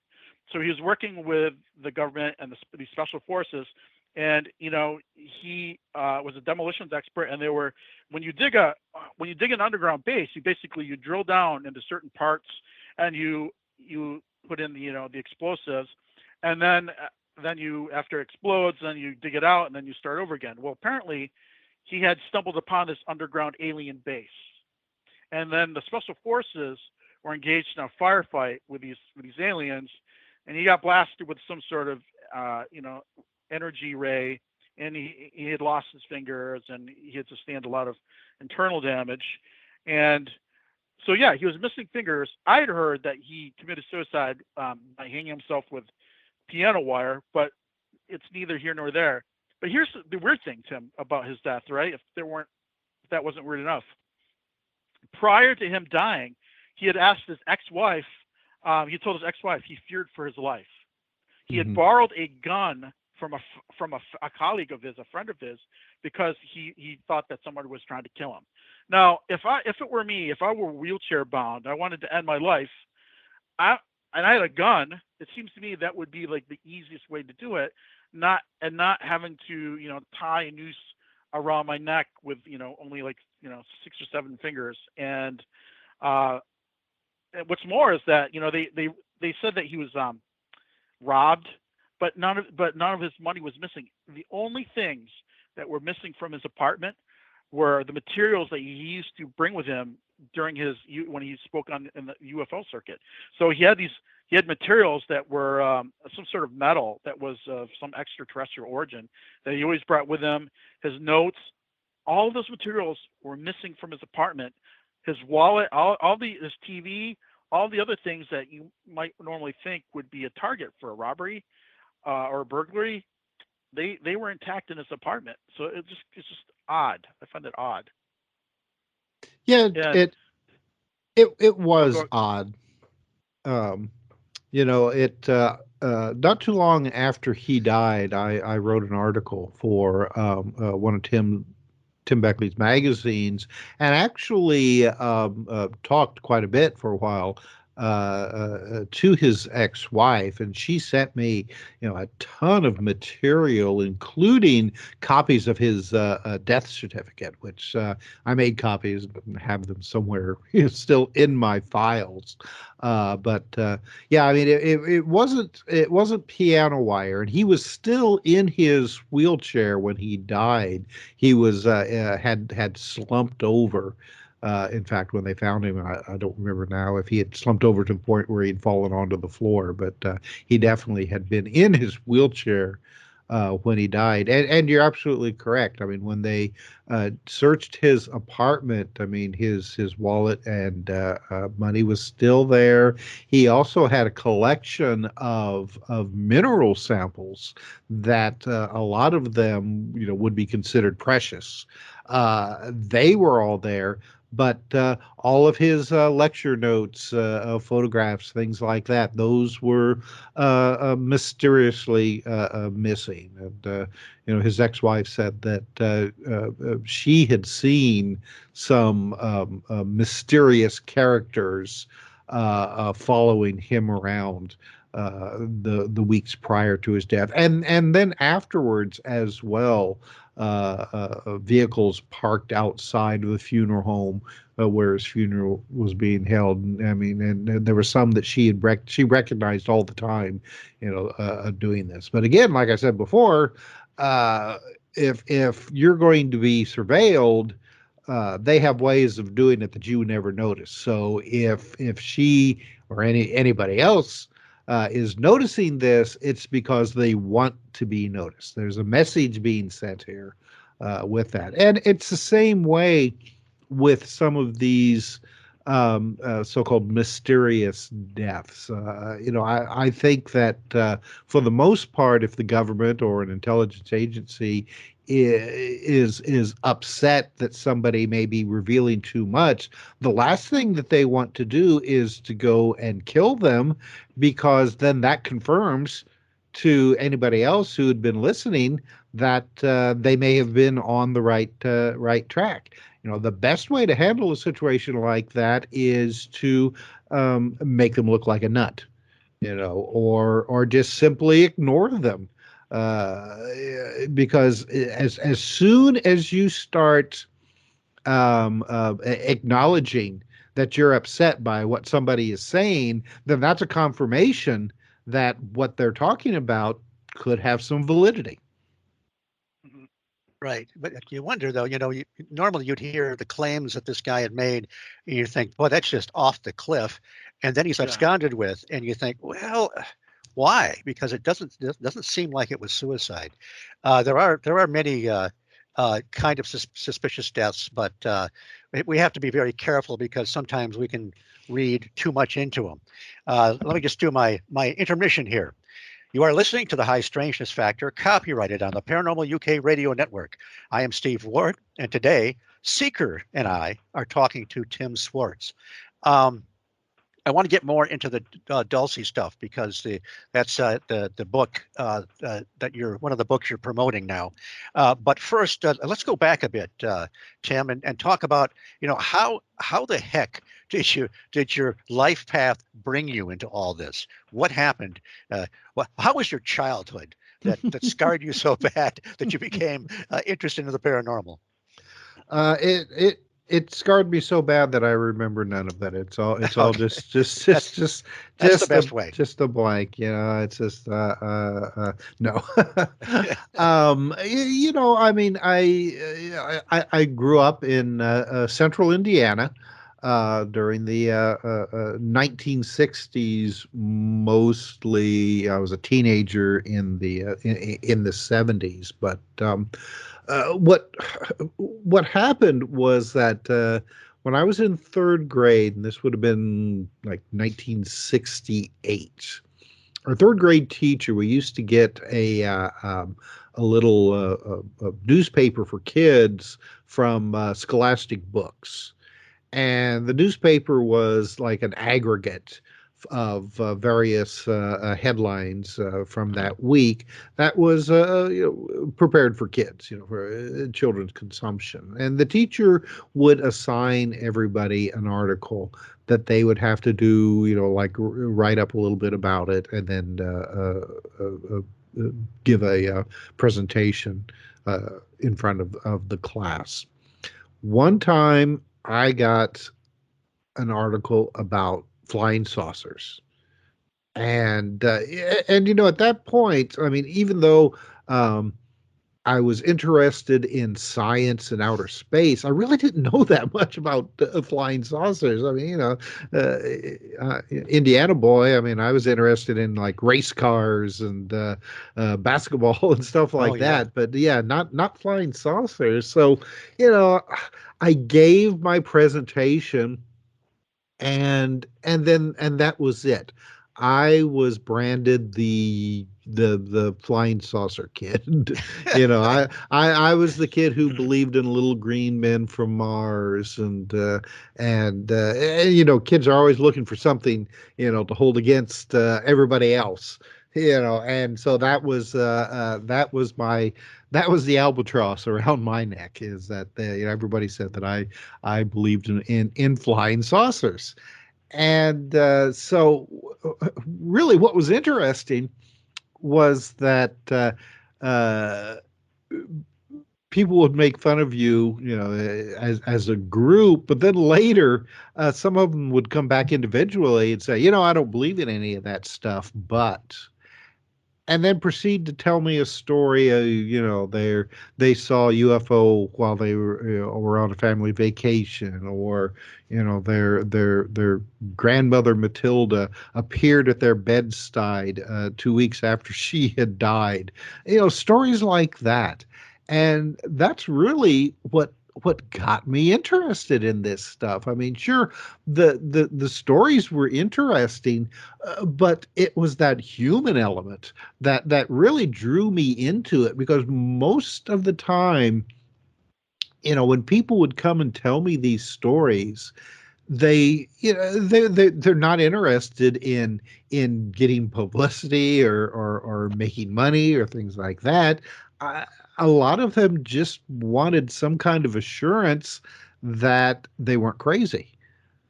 So he was working with the government and these special forces, and he was a demolitions expert. And they were when you dig an underground base, you drill down into certain parts, and you put in the explosives, and then you, after it explodes, then you dig it out, and then you start over again. Well, apparently he had stumbled upon this underground alien base, and then the special forces were engaged in a firefight with these aliens, and he got blasted with some sort of energy ray, and he had lost his fingers, and he had sustained a lot of internal damage, and so yeah, he was missing fingers. I had heard that he committed suicide by hanging himself with piano wire, but it's neither here nor there. But here's the weird thing, Tim, about his death, right? If that wasn't weird enough, prior to him dying, he had asked his ex-wife. He told his ex-wife he feared for his life. He had Mhm. borrowed a gun from a colleague of his, a friend of his, because he thought that someone was trying to kill him. Now, if it were me, if I were wheelchair bound, I wanted to end my life, and I had a gun, it seems to me that would be like the easiest way to do it, not having to tie a noose around my neck with only like 6 or 7 fingers. Uh, and what's more is that they said that he was robbed, but none of his money was missing. The only things that were missing from his apartment were the materials that he used to bring with him during when he spoke in the UFO circuit. So he had materials that were some sort of metal that was of some extraterrestrial origin that he always brought with him. His notes, all of those materials were missing from his apartment. His wallet, his TV, all the other things that you might normally think would be a target for a robbery or a burglary, they were intact in his apartment. So it's just odd. I find it odd. Yeah, And it oh, was go. odd. Um, It not too long after he died, I wrote an article for one of Tim Beckley's magazines, and actually talked quite a bit for a while to his ex-wife, and she sent me, a ton of material, including copies of his death certificate, which I made copies and have them somewhere still in my files. But yeah, I mean, it wasn't piano wire, and he was still in his wheelchair when he died. He was had slumped over. In fact, when they found him, I don't remember now if he had slumped over to the point where he'd fallen onto the floor, but he definitely had been in his wheelchair when he died. And you're absolutely correct. I mean, when they searched his apartment, I mean, his wallet and money was still there. He also had a collection of mineral samples that a lot of them, would be considered precious. They were all there, but all of his lecture notes, photographs, things like that, those were mysteriously missing. And his ex-wife said that she had seen some mysterious characters following him around the weeks prior to his death, and then afterwards as well. Vehicles parked outside of the funeral home where his funeral was being held. I mean, and there were some that she recognized all the time, doing this. But again, like I said before, uh, if you're going to be surveilled, they have ways of doing it that you would never notice. So if she or anybody else is noticing this, it's because they want to be noticed. There's a message being sent here with that, and it's the same way with some of these so-called mysterious deaths. I think that for the most part, if the government or an intelligence agency is upset that somebody may be revealing too much, the last thing that they want to do is to go and kill them, because then that confirms to anybody else who had been listening that they may have been on the right track. The best way to handle a situation like that is to make them look like a nut, or just simply ignore them, uh, because as soon as you start acknowledging that you're upset by what somebody is saying, then that's a confirmation that what they're talking about could have some validity. Mhm. Right. But you wonder, though, normally you'd hear the claims that this guy had made, and you think, well, that's just off the cliff. And then he's Yeah. absconded with, and you think, well, why? Because it doesn't seem like it was suicide. There are many kind of suspicious deaths, but we have to be very careful because sometimes we can read too much into them. Let me just do my intermission here. You are listening to the High Strangeness Factor, copyrighted on the Paranormal UK Radio Network. I am Steve Ward, and today, Seeker and I are talking to Tim Swartz. Um, I want to get more into the Dulce stuff because that's the book that you're one of the books you're promoting now. But first, let's go back a bit, Tim, and talk about how the heck did your life path bring you into all this? What happened? How was your childhood that scarred you so bad that you became interested in the paranormal? It scarred me so bad that I remember none of that. It's all Okay, just just that's just just that's the just a best way. just a blank. It's just no. I mean, I grew up in central Indiana during the 1960s. Mostly, I was a teenager in the 70s, but what happened was that when I was in third grade, and this would have been like 1968, our third grade teacher, we used to get a little newspaper for kids from Scholastic Books, and the newspaper was like an aggregate various headlines from that week that was prepared for kids, for children's consumption. And the teacher would assign everybody an article that they would have to do, like write up a little bit about it, and then give a presentation in front of the class. One time I got an article about flying saucers. And at that point, I mean, even though um, I was interested in science and outer space, I really didn't know that much about flying saucers. I mean, Indiana boy. I mean, I was interested in like race cars and basketball and stuff Oh like yeah. that. But yeah, not flying saucers. So, you know, I gave my presentation, and that was it. I was branded the flying saucer kid. I was the kid who believed in little green men from Mars, and kids are always looking for something to hold against everybody else. And so that was the albatross around my neck, is that everybody said that I believed in flying saucers. And so, really, what was interesting was that uh, people would make fun of you, as a group, but then later, some of them would come back individually and say, I don't believe in any of that stuff, but and then proceed to tell me a story. They saw a UFO while they were on a family vacation, or their grandmother Matilda appeared at their bedside 2 weeks after she had died. Stories like that, and that's really what got me interested in this stuff. I mean, sure, the stories were interesting, but it was that human element that really drew me into it, because most of the time, when people would come and tell me these stories, they're not interested in getting publicity or making money or things like that. A lot of them just wanted some kind of assurance that they weren't crazy.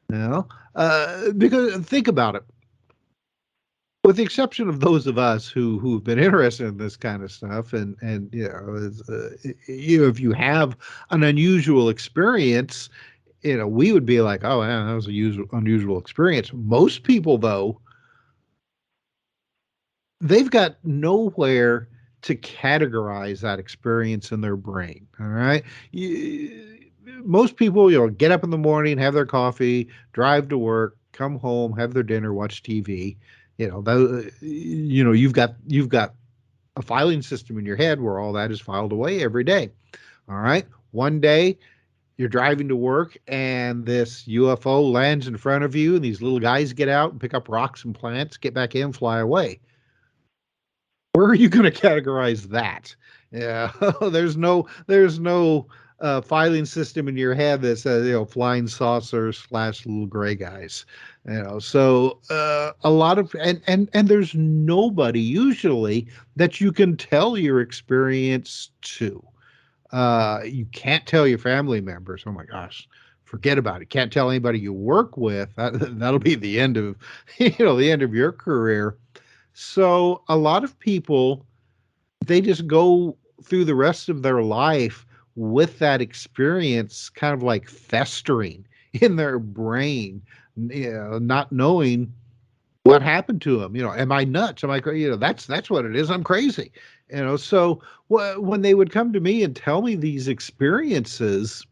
Because think about it. With the exception of those of us who've been interested in this kind of stuff, and if you have an unusual experience, we would be like, oh, yeah, that was a unusual experience. Most people, though, they've got nowhere to categorize that experience in their brain. All right. Most people, get up in the morning, have their coffee, drive to work, come home, have their dinner, watch TV. You've got a filing system in your head where all that is filed away every day. All right. One day you're driving to work and this UFO lands in front of you, and these little guys get out and pick up rocks and plants, get back in, fly away. Where are you going to categorize that? Yeah, there's no filing system in your head that says flying saucers / little gray guys. So a lot of and there's nobody usually that you can tell your experience to. You can't tell your family members. Oh my gosh, forget about it. Can't tell anybody you work with. That'll be the end of the end of your career. So a lot of people, they just go through the rest of their life with that experience kind of like festering in their brain, not knowing what happened to them. Am I nuts? Am I crazy? That's what it is. I'm crazy. So when they would come to me and tell me these experiences,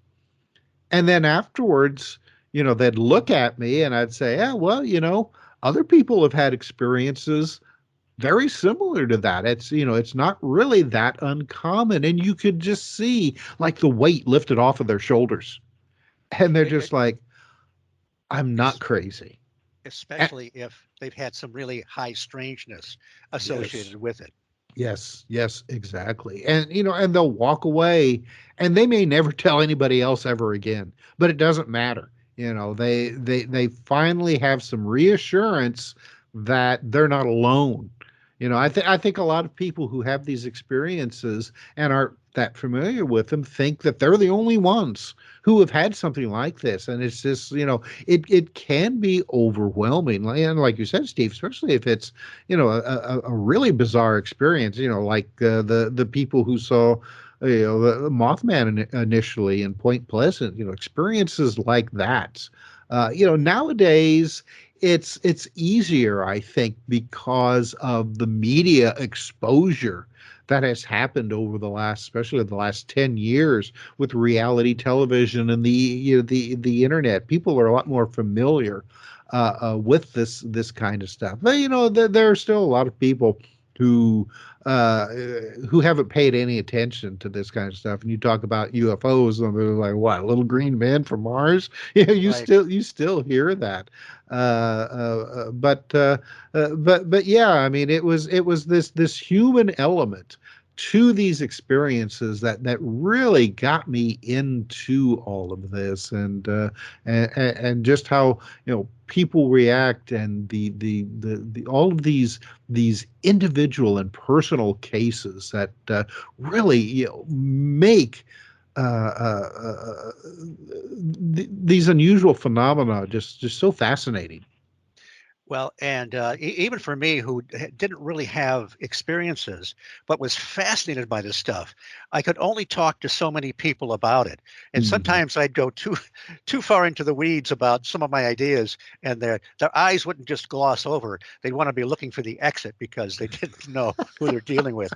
and then afterwards, they'd look at me and I'd say, yeah, well, other people have had experiences very similar to that. It's not really that uncommon. And you could just see like the weight lifted off of their shoulders. And they're It, it, just like, I'm not it's crazy. especially if they've had some really high strangeness Yes. associated with it. Yes, exactly. And they'll walk away, and they may never tell anybody else ever again, but it doesn't matter. They finally have some reassurance that they're not alone. I think a lot of people who have these experiences and aren't that familiar with them think that they're the only ones who have had something like this, and it's just it can be overwhelming. And like you said, Steve, especially if it's a really bizarre experience, like the people who saw the Mothman initially in Point Pleasant, experiences like that. Nowadays it's easier, I think, because of the media exposure that has happened over especially the last 10 years with reality television and the internet. People are a lot more familiar with this kind of stuff. But there are still a lot of people who uh, who haven't paid any attention to this kind of stuff. And you talk about UFOs, and they're like, "What, a little green man from Mars?" Right. You still hear that. But yeah, I mean, it was this human element to these experiences that really got me into all of this, and just how people react, and the all of these individual and personal cases that really make uh, uh, uh, these unusual phenomena just so fascinating. Well, and even for me, who didn't really have experiences, but was fascinated by this stuff, I could only talk to so many people about it. And Mhm. sometimes I'd go too far into the weeds about some of my ideas, and their eyes wouldn't just gloss over. They'd want to be looking for the exit because they didn't know who they're dealing with.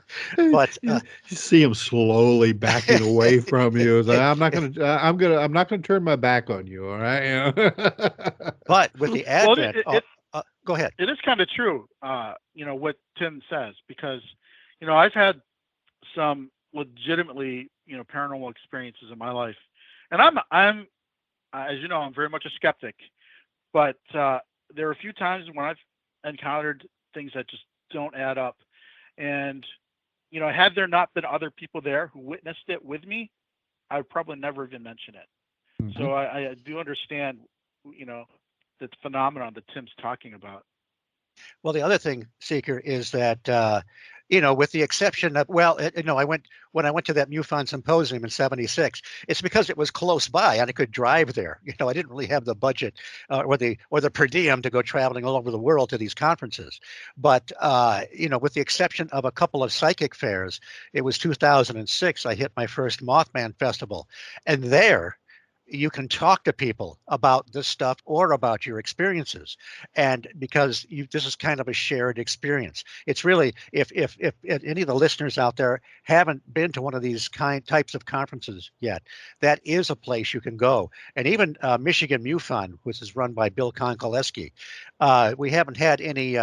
But You see him slowly backing away from you. It's like, I'm not gonna turn my back on you. All right. but with the Well, advent, go ahead. it is kind of true, what Tim says, because, I've had some legitimately, paranormal experiences in my life, and I'm, as you know, I'm very much a skeptic, but there are a few times when I've encountered things that just don't add up, and had there not been other people there who witnessed it with me, I would probably never even mention it. Mhm. So I do understand, you know, the phenomenon that Tim's talking about. Well, the other thing, Seeker, is that with the exception of I went when I went to that MUFON symposium in '76. It's because it was close by and I could drive there. I didn't really have the budget or the per diem to go traveling all over the world to these conferences. But with the exception of a couple of psychic fairs, it was 2006. I hit my first Mothman festival, and there you can talk to people about this stuff or about your experiences, and because this is kind of a shared experience. It's really, if any of the listeners out there haven't been to one of these types of conferences yet, that is a place you can go. And even Michigan MUFON, which is run by Bill Konkoleski, we haven't had any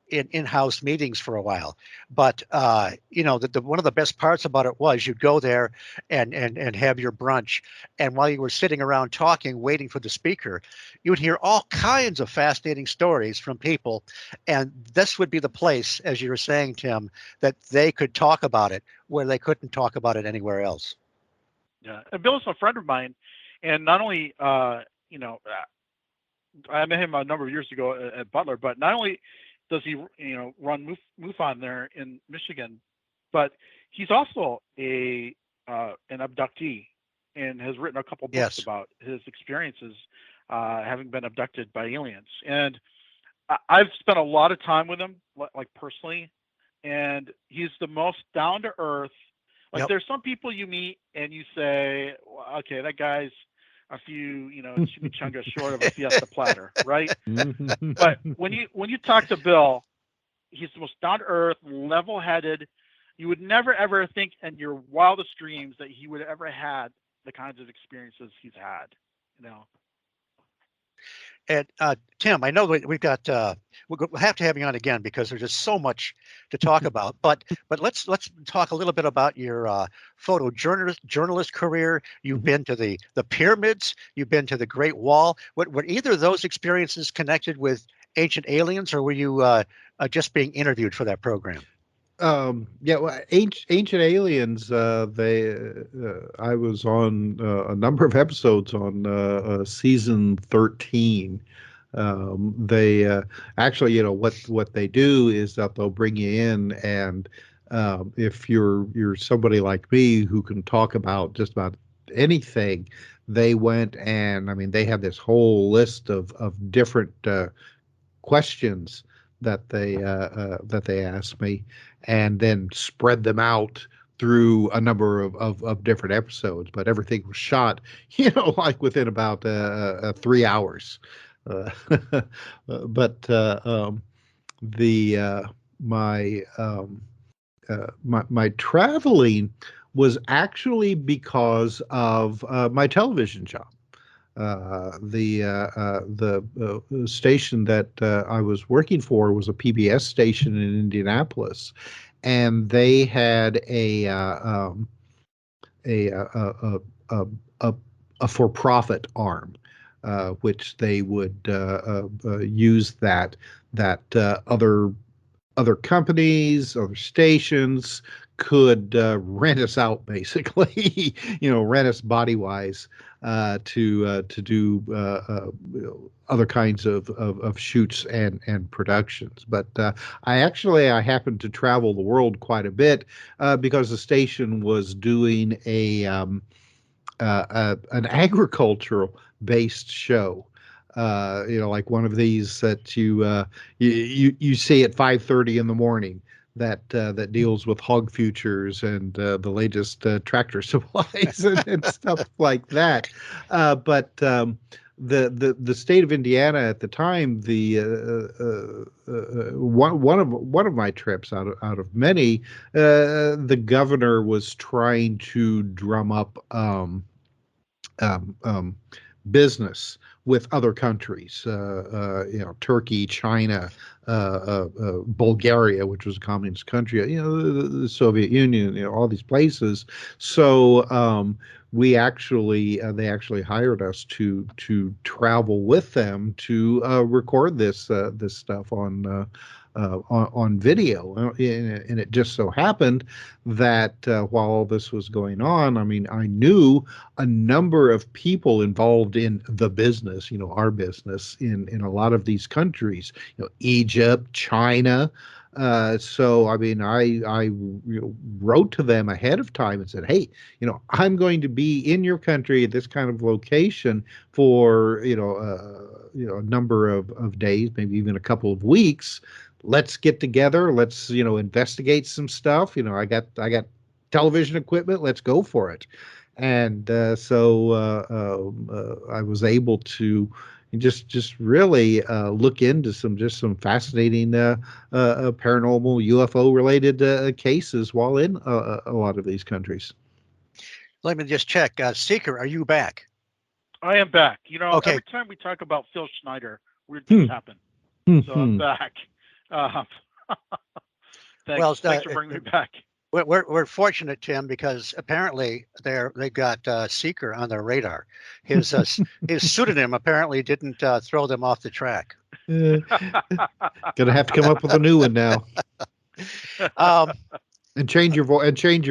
in-house meetings for a while, but one of the best parts about it was you'd go there and have your brunch, and while you were sitting around talking, waiting for the speaker, you would hear all kinds of fascinating stories from people. And this would be the place, as you were saying, Tim, that they could talk about it where they couldn't talk about it anywhere else. Yeah, and Bill is a friend of mine, and not only I met him a number of years ago at Butler, but not only does he run MUFON there in Michigan, but he's also an abductee and has written a couple books Yes. about his experiences having been abducted by aliens. And I've spent a lot of time with him, like personally, and he's the most down to earth. Like Yep. there's some people you meet and you say, well, okay, that guy's a few, chimichangas short of a fiesta platter, right? But when you talk to Bill, he's the most down to earth, level headed. You would never ever think in your wildest dreams that he would ever had the kinds of experiences he's had. You know. And Tim, I know that we'll have to have you on again because there's just so much to talk about. But let's talk a little bit about your photojournalist career. You've Mhm. been to the pyramids. You've been to the Great Wall. Were either of those experiences connected with ancient aliens, or were you just being interviewed for that program? Yeah, well, Ancient Aliens. I was on a number of episodes on season 13. They actually, what they do is that they'll bring you in, and if you're somebody like me who can talk about just about anything, they went and I mean they have this whole list of different questions that they asked me, and then spread them out through a number of different episodes. But everything was shot, like within about 3 hours. Uh, but the my my traveling was actually because of my television job. The station that I was working for was a PBS station in Indianapolis, and they had a a a, a, a, a for-profit arm, which they would use that other companies, other stations could rent us out, basically, rent us body wise to do other kinds of shoots and productions. But I happened to travel the world quite a bit because the station was doing an agricultural based show. Like one of these that you see at 5:30 in the morning that deals with hog futures and the latest tractor supplies and stuff like that. But the state of Indiana at the time, the one of my trips out of many, the governor was trying to drum up um, um, business with other countries, Turkey, China, Bulgaria, which was a communist country, the Soviet Union, all these places. So they actually hired us to travel with them to record this stuff on video, and it just so happened that while all this was going on, I mean, I knew a number of people involved in the business, our business in a lot of these countries, Egypt, China. So I mean, I wrote to them ahead of time and said, "Hey, I'm going to be in your country at this kind of location for a number of days, maybe even a couple of weeks. Let's get together. Let's investigate some stuff. I got television equipment. Let's go for it." And I was able to just really look into some fascinating paranormal UFO related cases while in a lot of these countries. Let me just check. Seeker, are you back? I am back. Okay. Every time we talk about Phil Schneider, weird Hmm. things happen. So I'm back. Thanks for bringing me back. We're fortunate, Tim, because apparently they got Seeker on their radar. His pseudonym apparently didn't throw them off the track. Gonna have to come up with a new one now. And change your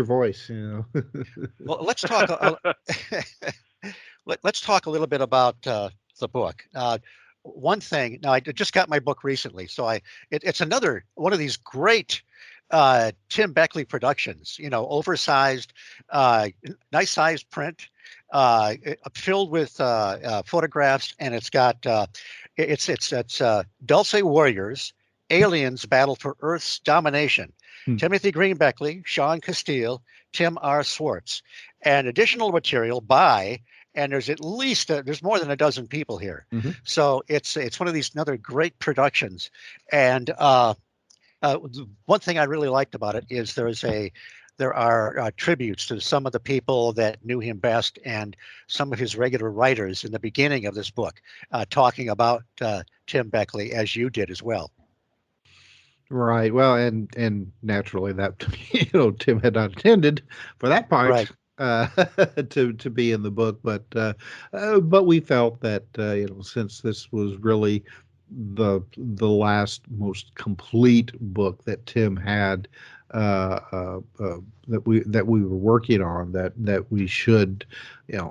voice. Well, let's talk. Let's talk a little bit about the book. One thing. Now, I just got my book recently, so it's another one of these great Tim Beckley productions. Oversized, nice sized print, filled with photographs, and it's got it's Dulce Warriors, Aliens Battle for Earth's Domination. Timothy Green Beckley, Sean Castile, Tim R. Swartz, and additional material by, and there's at least there's more than a dozen people here. Mm-hmm. So it's one of these another great productions. And one thing I really liked about it is there are tributes to some of the people that knew him best and some of his regular writers in the beginning of this book, talking about Tim Beckley, as you did as well. Right. Well, and naturally that Tim had not intended for that part Right. to be in the book, but we felt that since this was really the last most complete book that Tim had, that we were working on, that we should,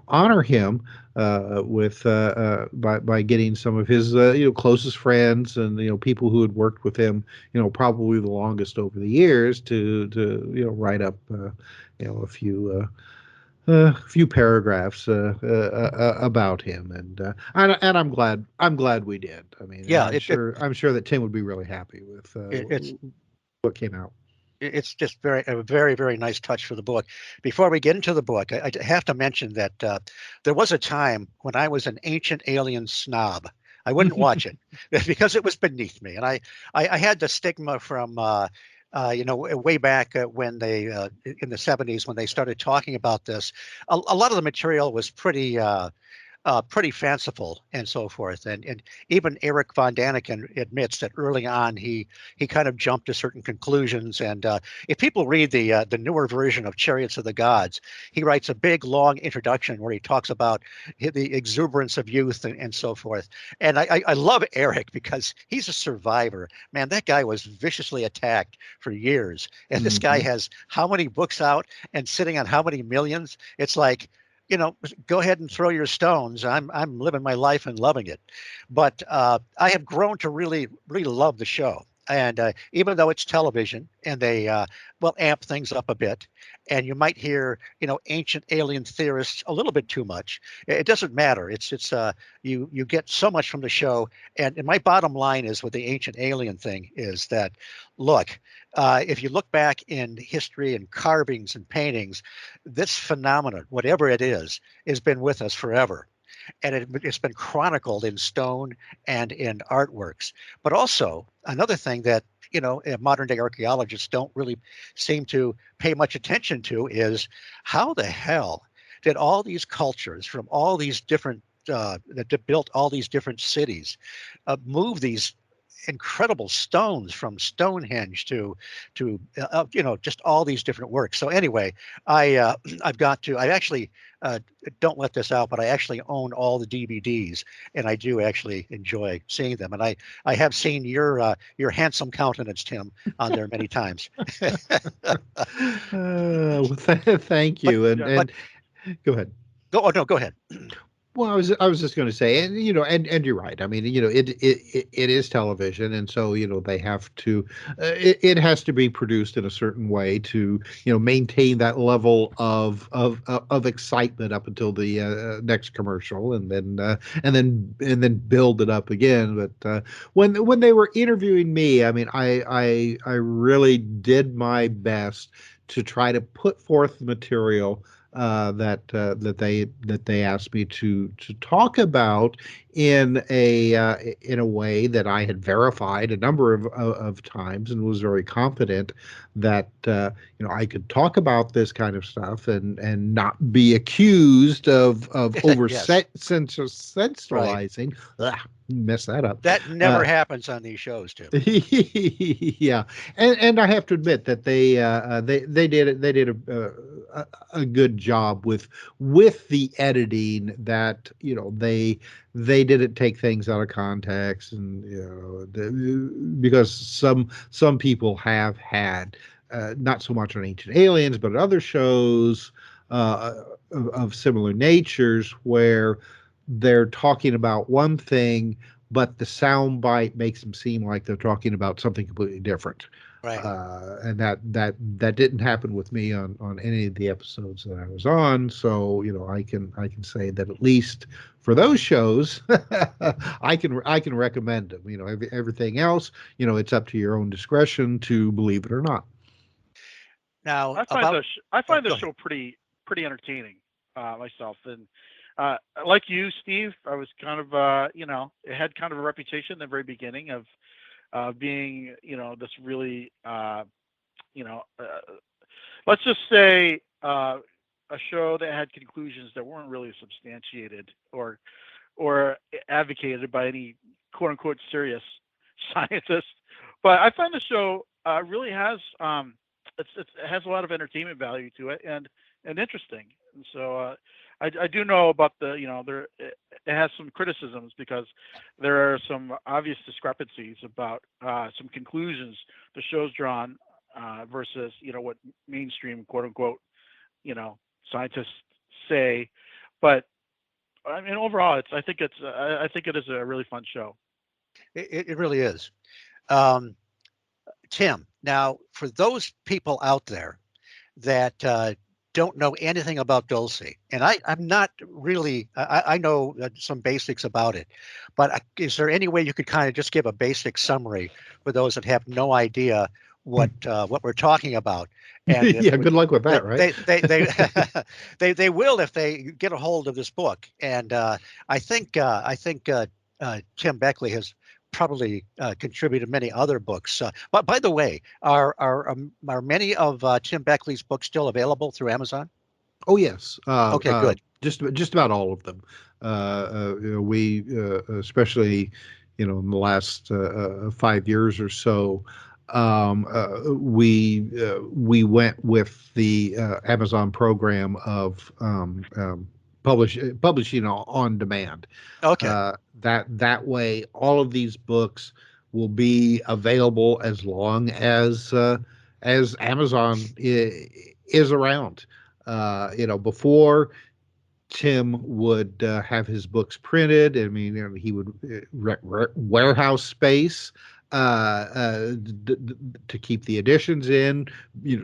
honor him by getting some of his closest friends and people who had worked with him probably the longest over the years to write up a few paragraphs about him, and I'm glad we did. I mean, and Yeah, I'm sure that Tim would be really happy with it's what came out. it's just a very very nice touch for the book. Before we get into the book, I have to mention that there was a time when I was an Ancient Alien snob. I wouldn't watch it because it was beneath me, and I had the stigma from way back when they in the 70s when they started talking about this. A lot of the material was pretty fanciful and so forth. And even Eric von Daniken admits that early on he kind of jumped to certain conclusions. And if people read the newer version of Chariots of the Gods, he writes a big long introduction where he talks about the exuberance of youth and so forth. And I love Eric because he's a survivor. Man, that guy was viciously attacked for years. And this guy Mhm. has how many books out and sitting on how many millions? It's like, go ahead and throw your stones. I'm living my life and loving it. But I have grown to really really love the show. And even though it's television and they will amp things up a bit, and you might hear ancient alien theorists a little bit too much. It doesn't matter. It's you get so much from the show. And my bottom line is with the ancient alien thing is that look, if you look back in history and carvings and paintings, this phenomenon, whatever it is, has been with us forever. And it's been chronicled in stone and in artworks. But also, another thing that modern day archaeologists don't really seem to pay much attention to is how the hell did all these cultures from all these different that built all these different cities move these incredible stones from Stonehenge to just all these different works. So anyway, I actually don't let this out, but I actually own all the DVDs, and I do actually enjoy seeing them. And I have seen your handsome countenance, Tim, on there many times. Thank but you, Yeah. but and go ahead. go oh no, go ahead. Well, I was just going to say, and and you're right. I mean, it is television, and so they have to, it has to be produced in a certain way to maintain that level of excitement up until the next commercial, and then build it up again. But when they were interviewing me, I mean, I really did my best to try to put forth the material that they asked me to talk about in a way that I had verified a number of times and was very confident that I could talk about this kind of stuff and not be accused of over Yes, right. sensationalizing. Ugh, mess that up. That never Uh, happens on these shows, Tim. yeah, and I have to admit that they did a good job with the editing, that they didn't take things out of context, and because some people have had not so much on Ancient Aliens but other shows of similar natures where they're talking about one thing, but the sound bite makes them seem like they're talking about something completely different. Right. And that didn't happen with me on any of the episodes that I was on. So I can say that at least for those shows, I can recommend them. Everything else, it's up to your own discretion to believe it or not. Now I find about the go ahead. show pretty entertaining myself, and like you, Steve, I was kind of it had kind of a reputation in the very beginning of being this really you know uh, let's just say a show that had conclusions that weren't really substantiated or advocated by any quote unquote serious scientist. But I find the show really has it has a lot of entertainment value to it and interesting. And so I do know about the it has some criticisms because there are some obvious discrepancies about some conclusions the show's drawn versus what mainstream quote unquote scientists say. But I mean, overall, I think it is a really fun show. It really is. Um, Tim, now for those people out there that don't know anything about Dulce, and I'm not really, I know some basics about it, but is there any way you could kind of just give a basic summary for those that have no idea what we're talking about? And if Yeah, good luck with that, right? they will if they get a hold of this book. And I think Tim Beckley has probably contributed many other books. But by the way, are many of Tim Beckley's books still available through Amazon? Oh yes, Okay, good. just about all of them. We especially in the last 5 years or so, we went with the Amazon program of publishing on demand. Okay, That way, all of these books will be available as long as Amazon is around. Before Tim would have his books printed. I mean, he would warehouse space to keep the editions in.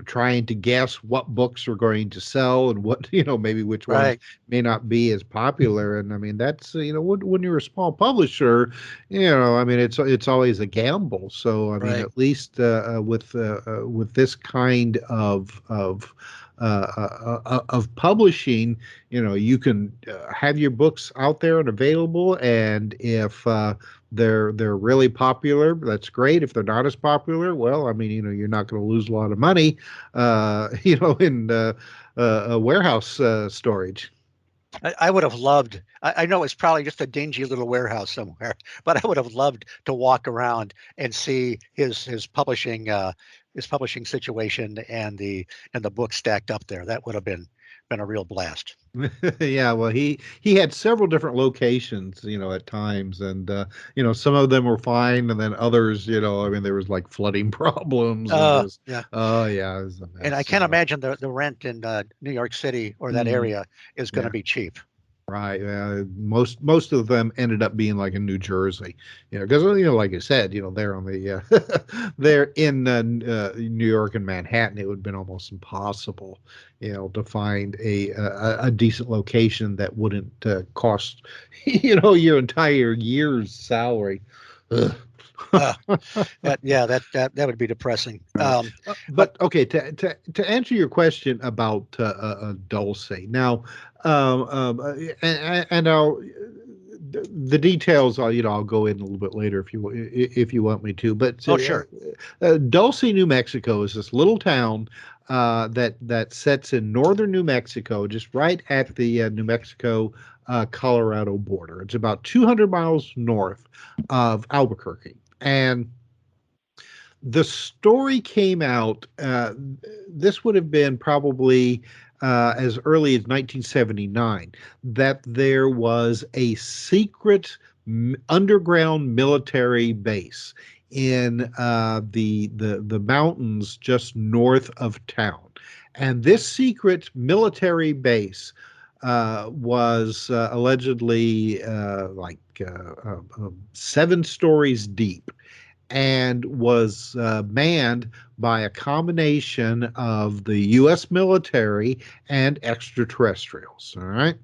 Trying to guess what books are going to sell and what maybe which ones right, may not be as popular. And I mean, that's when you're a small publisher, I mean, it's always a gamble. So I mean, right. at least with this kind of publishing, you can have your books out there and available, and if they're really popular, that's great. If they're not as popular, well, I mean, you're not going to lose a lot of money, in warehouse storage. I would have loved. I know it's probably just a dingy little warehouse somewhere, but I would have loved to walk around and see his publishing situation and the book stacked up there. That would have been a real blast. Yeah, well, he had several different locations, at times, and some of them were fine, and then others, I mean, there was like flooding problems and just, Yeah, oh yeah, it was a and I mess. can't imagine the rent in New York City or that Mhm. area is going to Yeah. be cheap. Right. Most of them ended up being like in New Jersey, because like I said, they're on the they're in New York and Manhattan. It would have been almost impossible, to find a decent location that wouldn't cost your entire year's salary. Ugh. Uh, yeah, that would be depressing. Right. But But okay, to answer your question about Dulce, now, and I'll the details. I'll go in a little bit later if you want me to. But oh, sure. Dulce, New Mexico, is this little town that sits in northern New Mexico, just right at the New Mexico Colorado border. It's about 200 miles north of Albuquerque, and the story came out. This would have been probably as early as 1979, that there was a secret underground military base in the mountains just north of town, and this secret military base was allegedly 7 stories deep, and was manned by a combination of the U.S. military and extraterrestrials. All right,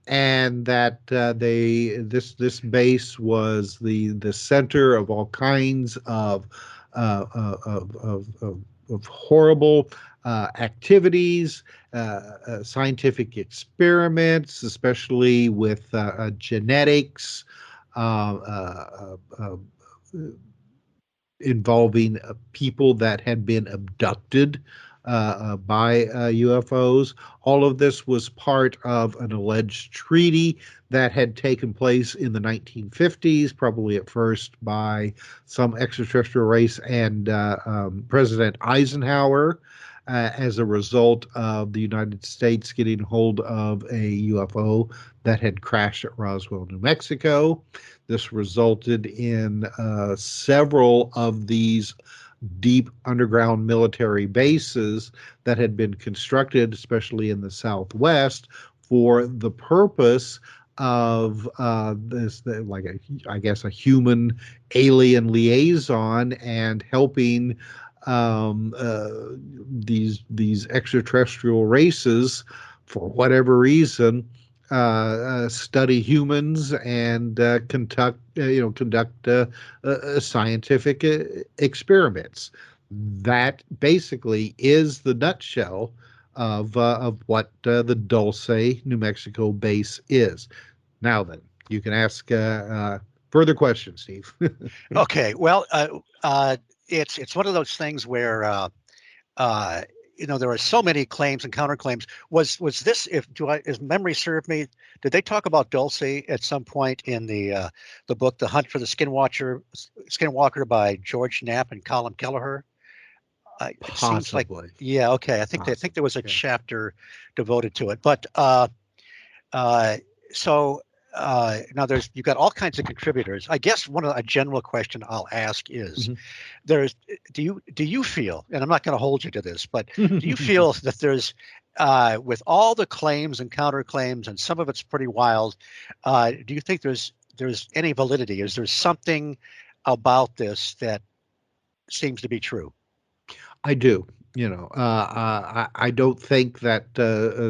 and that this base was the center of all kinds uh, uh, of, of, of, of horrible activities, scientific experiments, especially with genetics. Uh, uh, uh, uh, Involving people that had been abducted by UFOs. All of this was part of an alleged treaty that had taken place in the 1950s, probably at first by some extraterrestrial race and President Eisenhower. As a result of the United States getting hold of a UFO that had crashed at Roswell, New Mexico. This resulted in several of these deep underground military bases that had been constructed, especially in the Southwest, for the purpose of like I guess, a human alien liaison and helping these extraterrestrial races, for whatever reason, study humans and conduct scientific experiments. That basically is the nutshell of what the Dulce, New Mexico base is. Now then, you can ask further questions, Steve. Okay, well, it's one of those things where uh, there are so many claims and counterclaims. Was this, if do I, as memory serve me, did they talk about Dulce at some point in the book The Hunt for the Skinwalker by George Knapp and Colin Kelleher? It seems like, Possibly. yeah, okay. I think there was a Yeah. chapter devoted to it, but uh, so now you've got all kinds of contributors. I guess a general question I'll ask is, there's do you feel, and I'm not going to hold you to this, but do you feel that there's with all the claims and counterclaims, and some of it's pretty wild, do you think there's any validity? Is there something about this that seems to be true? I do. I don't think that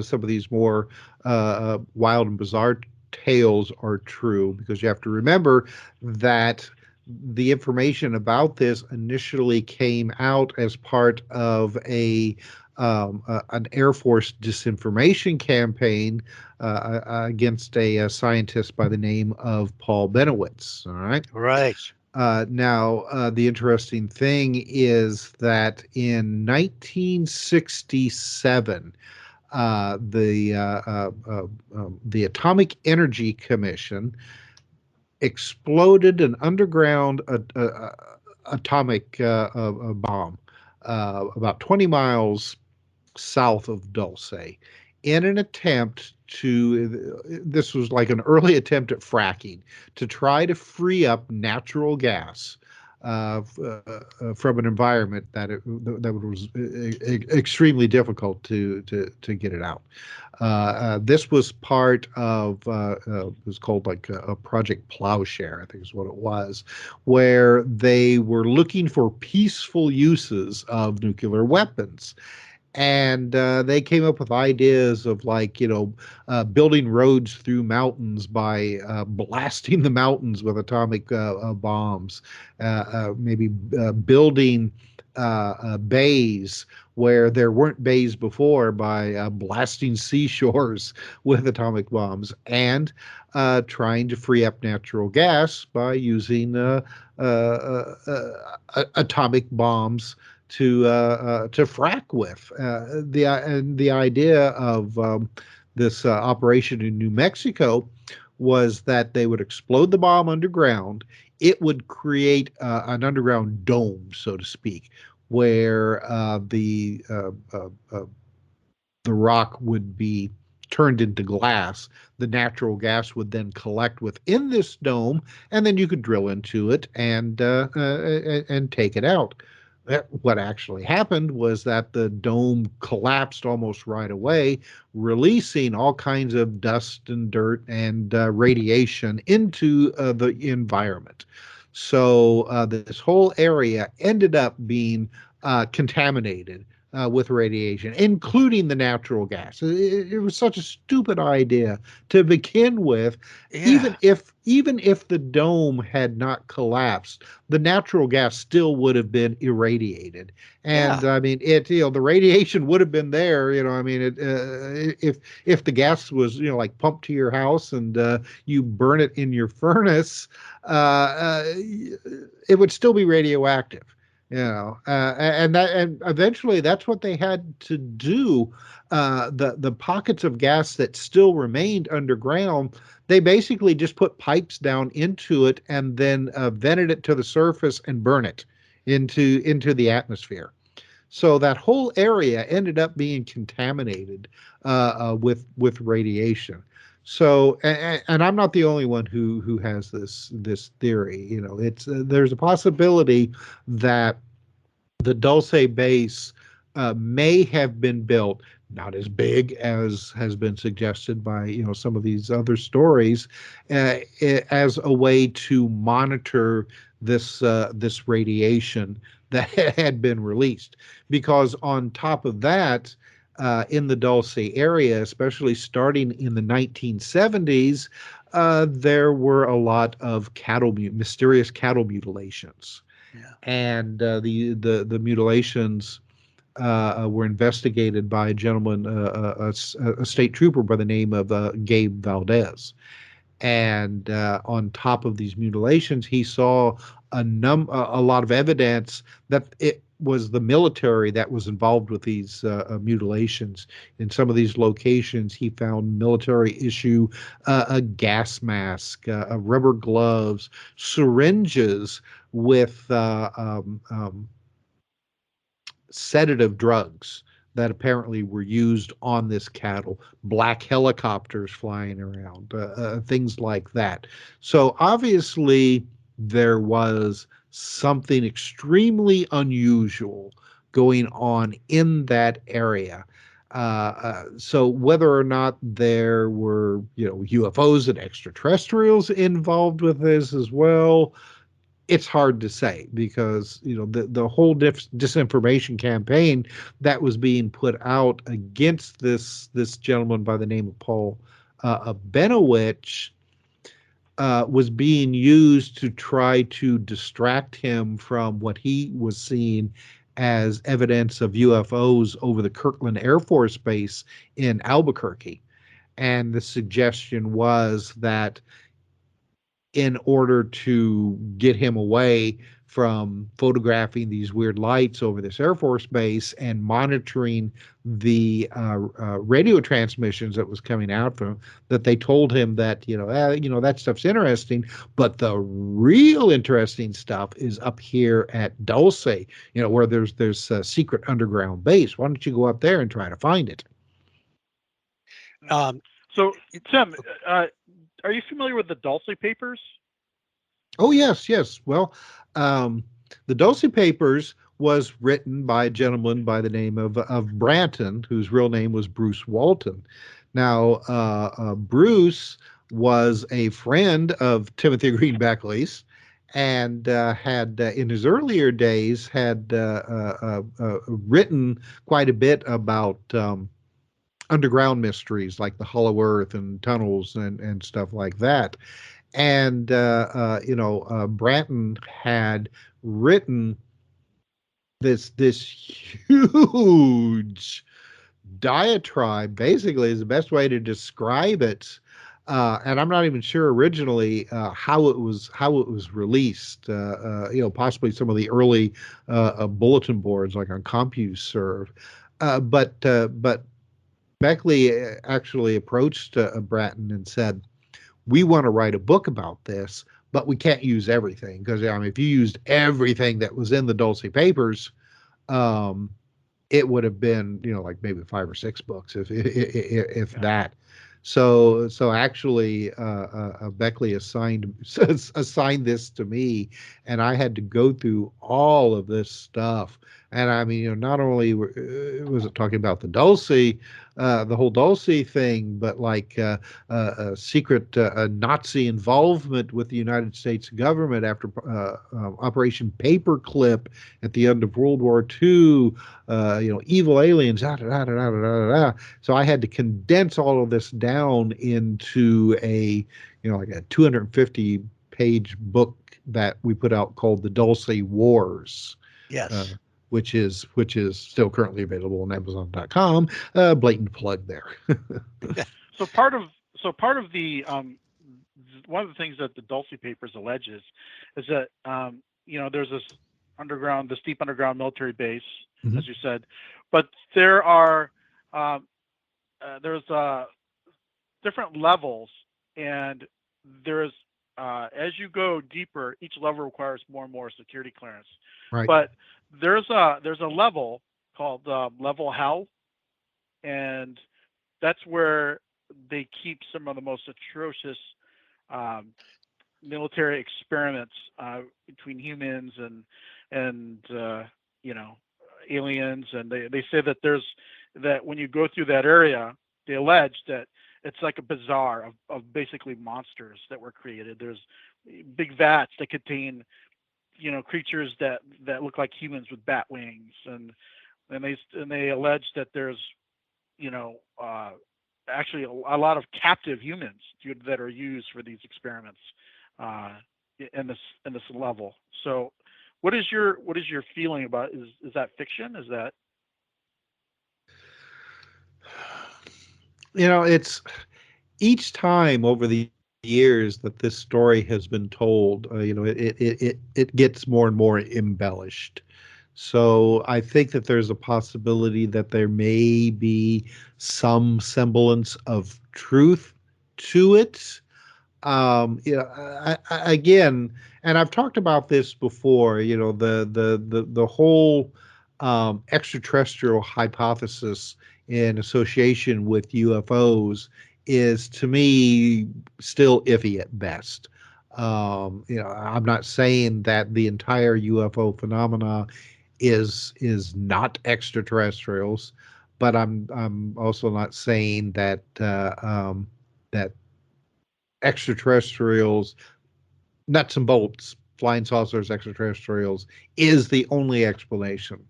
some of these more wild and bizarre tales are true, because you have to remember that the information about this initially came out as part of an Air Force disinformation campaign against a scientist by the name of Paul Benowitz. All right. Right. The interesting thing is that in 1967, the Atomic Energy Commission exploded an underground atomic bomb about 20 miles south of Dulce, in an attempt this was like an early attempt at fracking, to try to free up natural gas from an environment that was extremely difficult to get it out. This was part of it was called like a Project Plowshare, I think is what it was, where they were looking for peaceful uses of nuclear weapons. And they came up with ideas of, like, building roads through mountains by blasting the mountains with atomic bombs, maybe building bays where there weren't bays before by blasting seashores with atomic bombs, and trying to free up natural gas by using atomic bombs to frack with. The idea of this operation in New Mexico was that they would explode the bomb underground. It would create an underground dome, so to speak, where the rock would be turned into glass. The natural gas would then collect within this dome, and then you could drill into it and take it out. What actually happened was that the dome collapsed almost right away, releasing all kinds of dust and dirt and radiation into the environment. So this whole area ended up being contaminated with radiation, including the natural gas. It was such a stupid idea to begin with. Yeah. Even if the dome had not collapsed, the natural gas still would have been irradiated. And Yeah. I mean, the radiation would have been there. I mean, if the gas was, like, pumped to your house and you burn it in your furnace, it would still be radioactive. And eventually that's what they had to do. The pockets of gas that still remained underground, they basically just put pipes down into it and then vented it to the surface and burn it into the atmosphere. So that whole area ended up being contaminated with radiation. So, and I'm not the only one who has this theory. It's there's a possibility that the Dulce base may have been built, not as big as has been suggested by some of these other stories, as a way to monitor this radiation that had been released. Because on top of that, in the Dulce area, especially starting in the 1970s, there were a lot of mysterious cattle mutilations, Yeah. and the mutilations were investigated by a gentleman, a state trooper by the name of Gabe Valdez. And on top of these mutilations, he saw a lot of evidence that it was the military that was involved with these mutilations. In some of these locations, he found military issue a gas mask, rubber gloves, syringes with sedative drugs that apparently were used on this cattle, black helicopters flying around, things like that. So obviously, there was something extremely unusual going on in that area. So whether or not there were, UFOs and extraterrestrials involved with this as well, it's hard to say, because the whole disinformation campaign that was being put out against this gentleman by the name of Paul Benowitz was being used to try to distract him from what he was seeing as evidence of UFOs over the Kirtland Air Force Base in Albuquerque. And the suggestion was that in order to get him away from photographing these weird lights over this Air Force base and monitoring the radio transmissions that was coming out from him, that they told him that that stuff's interesting, but the real interesting stuff is up here at Dulce, where there's a secret underground base. Why don't you go up there and try to find it? Um, So, Tim, are you familiar with the Dulce papers? Oh, yes, yes. Well, um, the Dulce Papers was written by a gentleman by the name of Branton, whose real name was Bruce Walton. Now, Bruce was a friend of Timothy Green Beckley's, and had in his earlier days had written quite a bit about underground mysteries like the Hollow Earth and tunnels and stuff like that. And Branton had written this huge diatribe, basically is the best way to describe it. And I'm not even sure originally how it was released. Possibly some of the early bulletin boards, like on CompuServe. But Beckley actually approached Bratton and said, "We want to write a book about this, but we can't use everything, because if you used everything that was in the Dulce papers, um, it would have been like maybe 5 or 6 books, if Yeah. that." So actually, Beckley assigned this to me, and I had to go through all of this stuff. And I mean, not only was it talking about the whole Dulce thing, but like secret Nazi involvement with the United States government after Operation Paperclip at the end of World War II. Evil aliens. Da, da, da, da, da, da, da. So I had to condense all of this down into like a 250 page book that we put out called the Dulce Wars. Uh, yes. which is still currently available on Amazon.com. Blatant plug there. So part of the one of the things that the Dulce papers alleges is that there's this deep underground military base, Mhm. as you said, but um, there's different levels, and there's as you go deeper, each level requires more and more security clearance. Right. But there's a level called level hell, and that's where they keep some of the most atrocious um, military experiments between humans and you know, aliens, and they say that that when you go through that area, they allege that it's like a bazaar of basically monsters that were created. There's big vats that contain, creatures that look like humans with bat wings, and they allege that there's, you know, uh, actually a lot of captive humans that are used for these experiments, uh, in this level. So, what is your feeling about, is that fiction? Is that It's each time over the years that this story has been told, it gets more and more embellished. So I think that there's a possibility that there may be some semblance of truth to it. Again, and I've talked about this before. The whole extraterrestrial hypothesis in association with UFOs is, to me, still iffy at best. I'm not saying that the entire UFO phenomena is not extraterrestrials, but I'm also not saying that that extraterrestrials, nuts and bolts, flying saucers, extraterrestrials, is the only explanation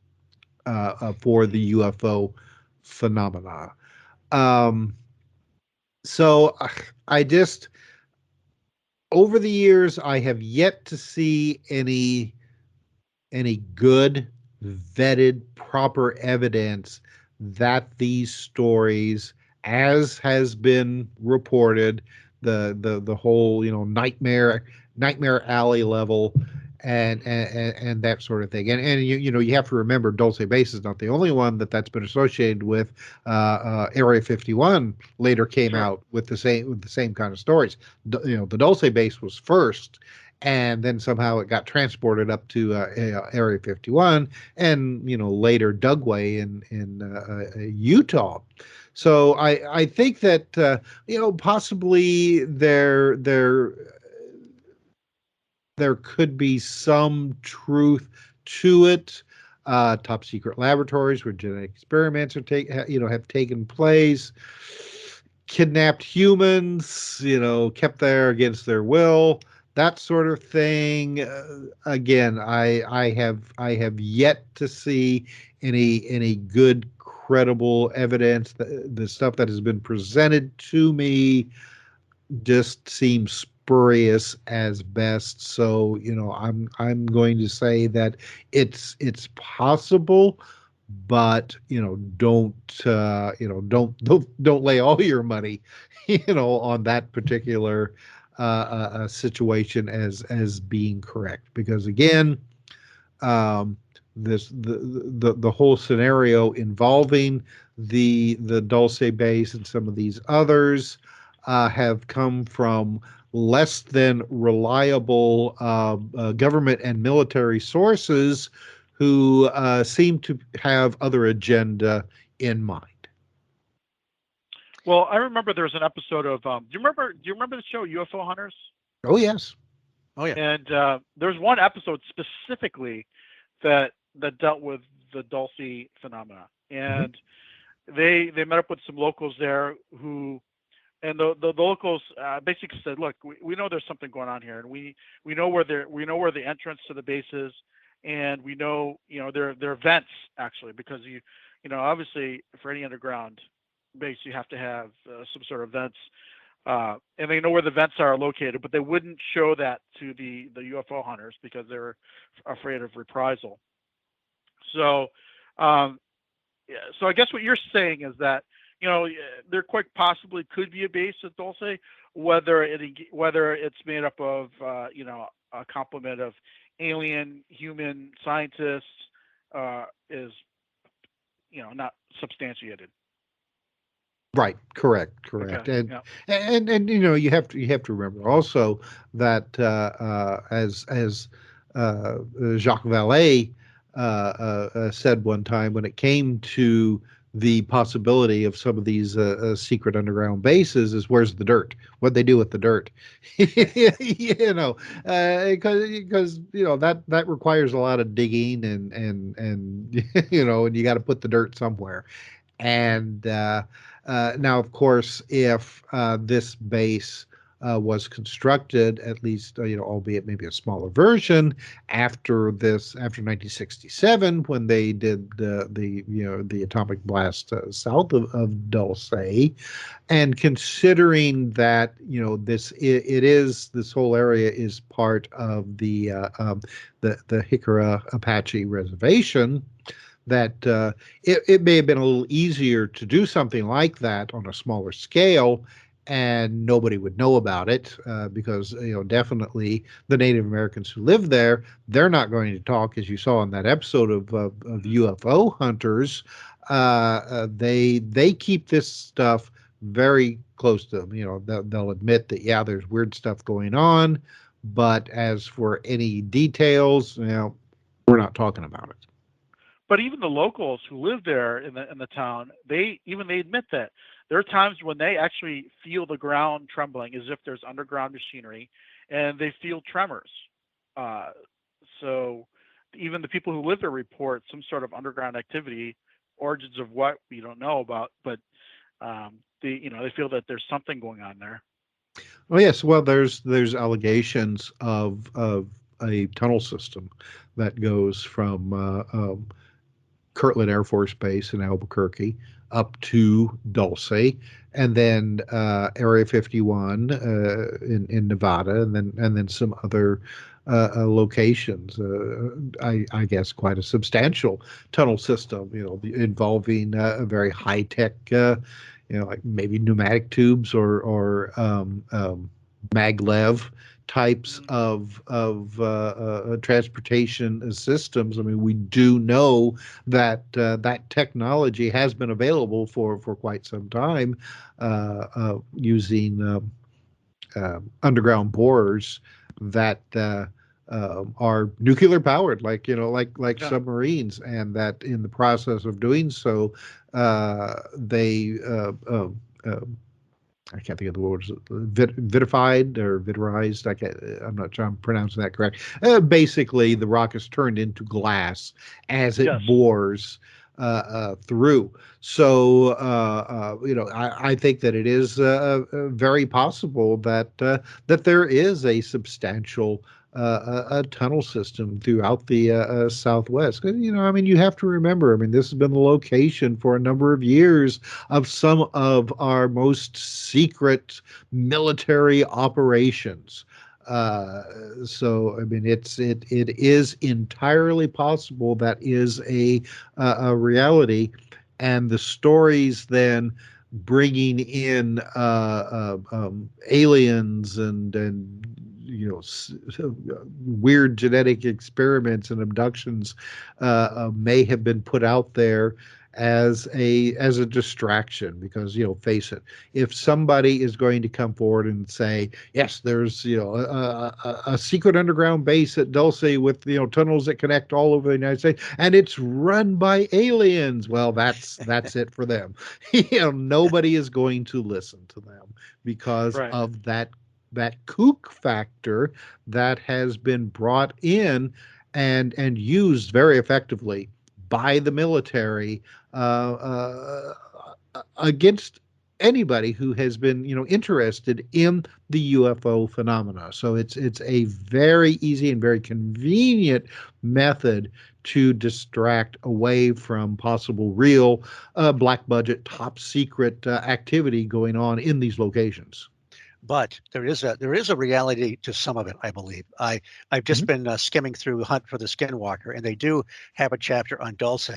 for the UFO phenomena. Um, so I just, over the years, I have yet to see any good, vetted, proper evidence that these stories, as has been reported, the whole nightmare alley level, and that sort of thing. And you have to remember, Dulce Base is not the only one that's been associated with. Area 51 later came sure? out with the same kind of stories. The Dulce Base was first, and then somehow it got transported up to Area 51, and later Dugway in Utah. So I think that possibly there could be some truth to it. Top secret laboratories where genetic experiments have taken place. Kidnapped humans, kept there against their will, that sort of thing. Again, I have yet to see any good, credible evidence. The stuff that has been presented to me just seems spurious as best. So, I'm going to say that it's possible, but don't lay all your money, on that particular situation as being correct, because again, um, this the whole scenario involving the Dulce base and some of these others have come from less than reliable government and military sources who seem to have other agenda in mind. Well, I remember there was an episode of, do you remember the show UFO Hunters? Oh yes. Oh yeah. And there's one episode specifically that dealt with the Dulce phenomena, Mhm. and they met up with some locals there who, and the locals basically said, look, we know there's something going on here, and we know where the entrance to the base is, and we know, there are vents actually, because obviously for any underground base you have to have some sort of vents, and they know where the vents are located, but they wouldn't show that to the UFO hunters because they were afraid of reprisal. So, um, yeah, so I guess what you're saying is that, there quite possibly could be a base at Dulce, whether it's made up of, a complement of alien, human scientists, is, not substantiated. Right, correct, Okay. and Yeah. and and you have to remember also that as Jacques Vallée said one time, when it came to the possibility of some of these secret underground bases is where's the dirt? What they do with the dirt? Because that requires a lot of digging and and you got to put the dirt somewhere. And now, of course, if this base was constructed, at least albeit maybe a smaller version, after 1967, when they did the atomic blast south of Dulce, and considering that this whole area is part of the Hickory Apache Reservation, that it may have been a little easier to do something like that on a smaller scale, and nobody would know about it because definitely the Native Americans who live there, they're not going to talk, as you saw in that episode of UFO hunters. They keep this stuff very close to them. They'll admit that there's weird stuff going on, but as for any details, we're not talking about it. But even the locals who live there in the town, they admit that there are times when they actually feel the ground trembling, as if there's underground machinery, and they feel tremors. So even the people who live there report some sort of underground activity, origins of what we don't know about, but they feel that there's something going on there. Oh yes, well there's allegations of a tunnel system that goes from Kirtland Air Force Base in Albuquerque up to Dulce, and then Area 51 in Nevada, and then some other locations. I guess quite a substantial tunnel system, involving a very high tech, like maybe pneumatic tubes or maglev types of transportation systems. I mean, we do know that that technology has been available for quite some time, using underground borers that are nuclear powered, like submarines, and that in the process of doing so, they I can't think of the words, vitified or viterized. I'm not sure I'm pronouncing that correct. Basically, the rock is turned into glass as it bores through. So, I think that it is very possible that there is a substantial a tunnel system throughout the Southwest. 'Cause, you have to remember, this has been the location for a number of years of some of our most secret military operations. So it is entirely possible that is a reality, and the stories then bringing in aliens and weird genetic experiments and abductions may have been put out there as a distraction, because face it, if somebody is going to come forward and say, yes, there's a secret underground base at Dulce with tunnels that connect all over the United States and it's run by aliens, well, that's it for them. Nobody is going to listen to them because of that kook factor that has been brought in and used very effectively by the military against anybody who has been interested in the UFO phenomena. So it's a very easy and very convenient method to distract away from possible real black budget, top secret activity going on in these locations. But there is a reality to some of it, I believe. I've just been skimming through Hunt for the Skinwalker, and they do have a chapter on Dulce,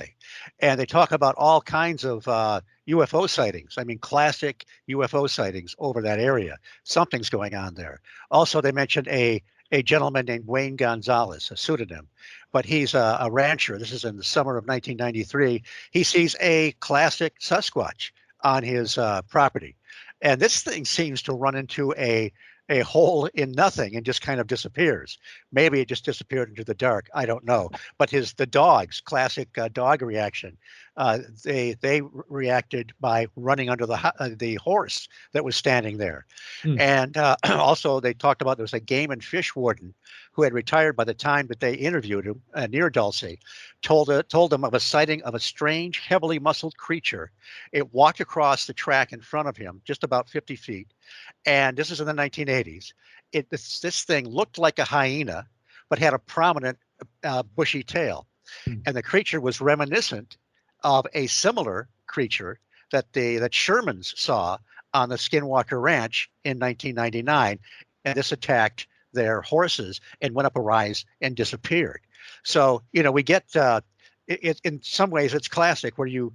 and they talk about all kinds of UFO sightings. Classic UFO sightings over that area. Something's going on there. Also, they mentioned a gentleman named Wayne Gonzalez, a pseudonym, but he's a rancher. This is in the summer of 1993. He sees a classic Sasquatch on his property. And this thing seems to run into a hole in nothing and just kind of disappears. Maybe it just disappeared into the dark. I don't know. But the dog's classic dog reaction they reacted by running under the horse that was standing there. Hmm. And also, they talked about there was a game and fish warden who had retired by the time that they interviewed him near Dulce, told them of a sighting of a strange, heavily muscled creature. It walked across the track in front of him, just about 50 feet. And this is in the 1980s. This thing looked like a hyena, but had a prominent bushy tail. Hmm. And the creature was reminiscent of a similar creature that Shermans saw on the Skinwalker Ranch in 1999, and this attacked their horses and went up a rise and disappeared. So we get in some ways it's classic where you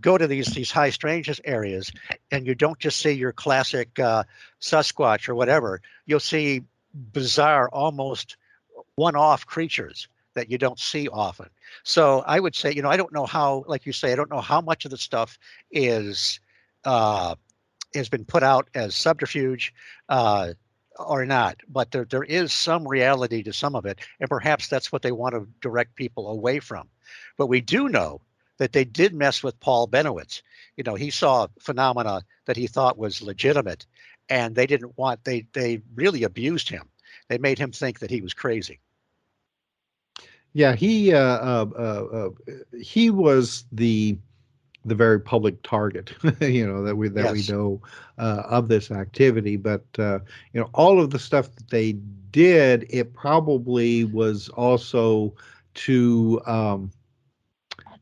go to these high strangeness areas and you don't just see your classic Sasquatch or whatever. You'll see bizarre, almost one-off creatures that you don't see often. So I would say, I don't know how, like you say, I don't know how much of the stuff is has been put out as subterfuge or not, but there is some reality to some of it, and perhaps that's what they want to direct people away from. But we do know that they did mess with Paul Benowitz. He saw phenomena that he thought was legitimate, and they didn't want they really abused him. They made him think that he was crazy. Yeah, he was the very public target, that we Yes. know of this activity. But all of the stuff that they did, it probably was also to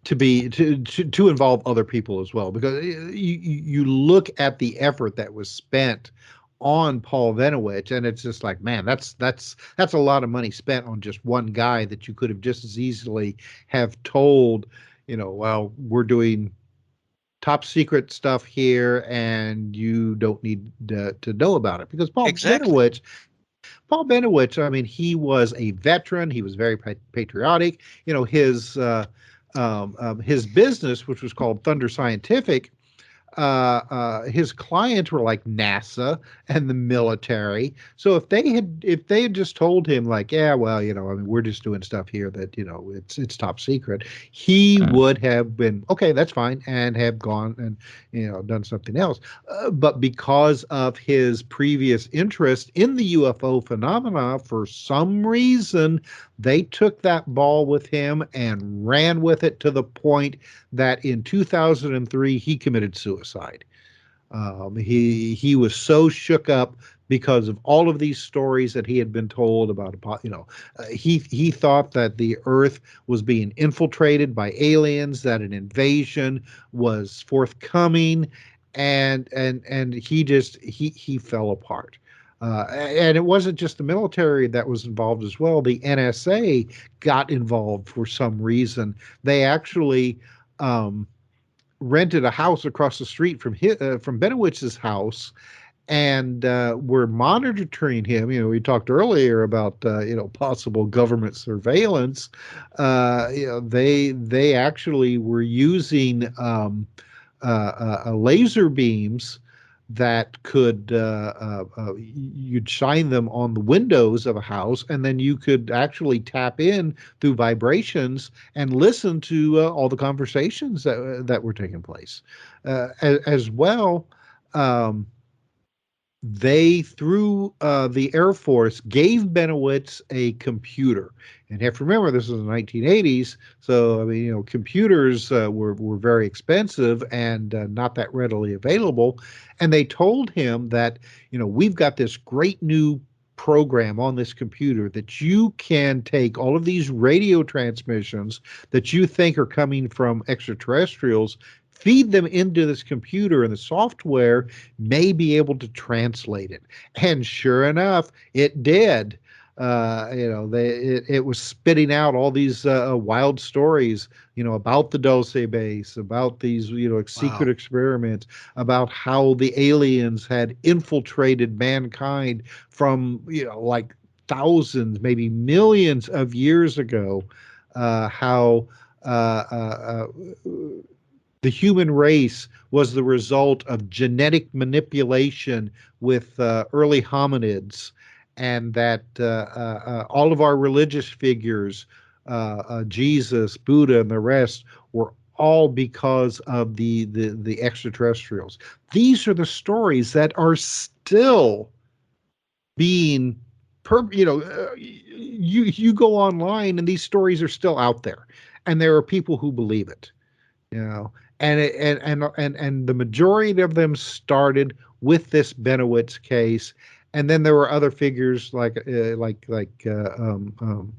to involve other people as well, because you look at the effort that was spent on Paul Venowich, and it's just like, man, that's a lot of money spent on just one guy that you could have just as easily have told, well, we're doing top secret stuff here, and you don't need to know about it, because Exactly. Paul Benowitz, I mean, he was a veteran. He was very patriotic. His business, which was called Thunder Scientific, his clients were like NASA and the military. So if they had just told him like, yeah, well, I mean, we're just doing stuff here that it's top secret, he would have been okay. That's fine, and have gone and done something else. But because of his previous interest in the UFO phenomena, for some reason, they took that ball with him and ran with it to the point that in 2003 he committed suicide. He was so shook up because of all of these stories that he had been told about. He thought that the Earth was being infiltrated by aliens, that an invasion was forthcoming, and he fell apart. And it wasn't just the military that was involved as well. The NSA got involved for some reason. They actually rented a house across the street from Benowitz's house, and were monitoring him. We talked earlier about possible government surveillance. They actually were using laser beams that could you'd shine them on the windows of a house, and then you could actually tap in through vibrations and listen to all the conversations that were taking place. As well, they, through the Air Force, gave Benowitz a computer. And you have to remember, this was the 1980s, so I mean, computers were very expensive and not that readily available. And they told him that, we've got this great new program on this computer that you can take all of these radio transmissions that you think are coming from extraterrestrials, feed them into this computer, and the software may be able to translate it. And sure enough, it did. It was spitting out all these wild stories, about the Dulce base, about these, secret Wow. experiments, about how the aliens had infiltrated mankind from, like thousands, maybe millions of years ago. How the human race was the result of genetic manipulation with early hominids, and that all of our religious figures, Jesus, Buddha, and the rest, were all because of the extraterrestrials. These are the stories that are still being you go online and these stories are still out there, and there are people who believe it, you know, and the majority of them started with this Benowitz case, and then there were other figures um,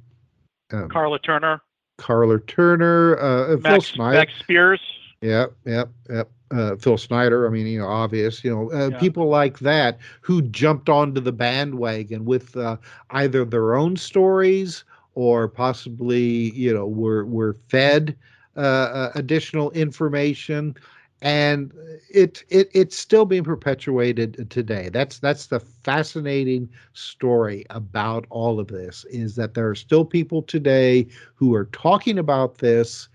Carla Turner, Carla Turner, Phil Snyder. Max Spears. Yep. Phil Snyder. I mean, obvious. Yeah. People like that who jumped onto the bandwagon with either their own stories or possibly, were fed additional information, and it's still being perpetuated today. That's the fascinating story about all of this, is that there are still people today who are talking about this,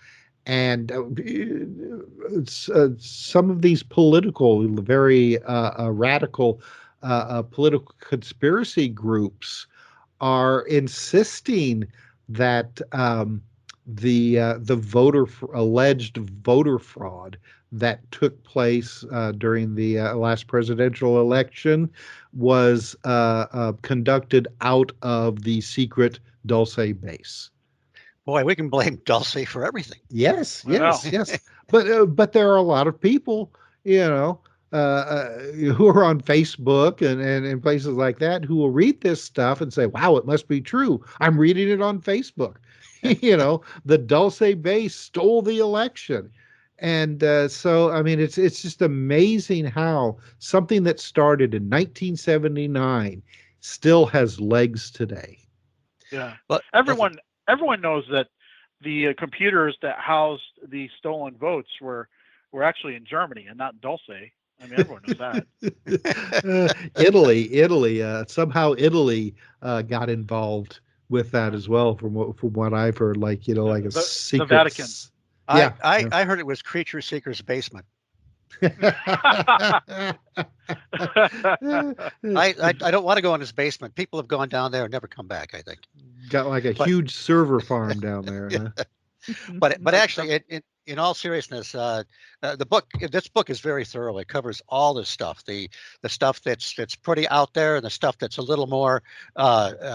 and some of these very radical political conspiracy groups are insisting that the alleged voter fraud that took place during the last presidential election was conducted out of the secret Dulce base. Boy, we can blame Dulce for everything. Yes. But there are a lot of people, who are on Facebook and places like that, who will read this stuff and say, "Wow, it must be true. I'm reading it on Facebook." The Dulce base stole the election. And so, I mean, it's just amazing how something that started in 1979 still has legs today. Yeah. But Everyone knows that the computers that housed the stolen votes were actually in Germany and not Dulce. I mean, everyone knows that. Italy. Somehow Italy got involved with that as well, from what I've heard. Like like a secret. The Vatican. Yeah, I heard it was Creature Seeker's basement. I don't want to go in his basement. People have gone down there and never come back, I think. Got like a huge server farm down there. Huh? But actually, in all seriousness, this book is very thorough. It covers all this stuff, the stuff that's pretty out there, and the stuff that's a little more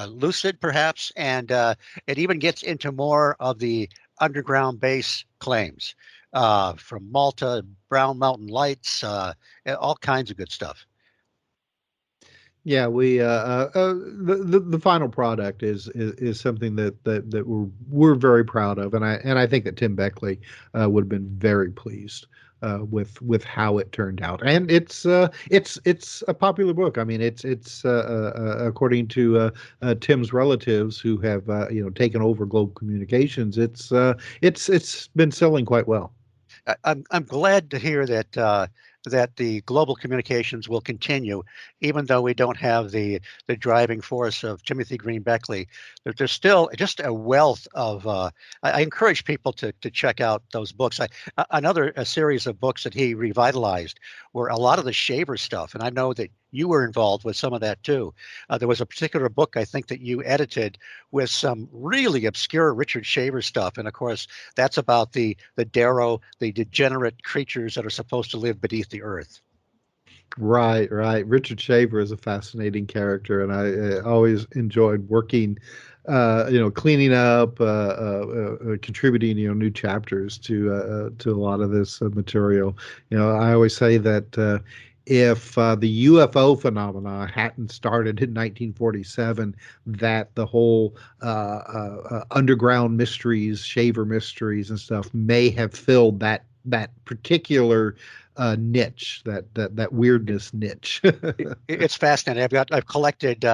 lucid, perhaps, and it even gets into more of the underground base claims from Malta, Brown Mountain Lights, all kinds of good stuff. Yeah, we the final product is something that we're very proud of, and I think that Tim Beckley would have been very pleased with how it turned out, and it's a popular book. I mean, it's according to Tim's relatives who have taken over Global Communications, it's been selling quite well. I'm glad to hear that that the global communications will continue, even though we don't have the driving force of Timothy Green Beckley. There's still just a wealth of. I encourage people to check out those books. Another series of books that he revitalized were a lot of the Shaver stuff, and I know that you were involved with some of that too. There was a particular book I think that you edited with some really obscure Richard Shaver stuff, and of course that's about the Darrow, the degenerate creatures that are supposed to live beneath the earth. Right. Richard Shaver is a fascinating character, and I always enjoyed working, cleaning up, contributing, new chapters to a lot of this material. I always say that if the UFO phenomena hadn't started in 1947, that the whole underground mysteries, Shaver mysteries, and stuff may have filled that particular niche, that weirdness niche. It's fascinating. I've collected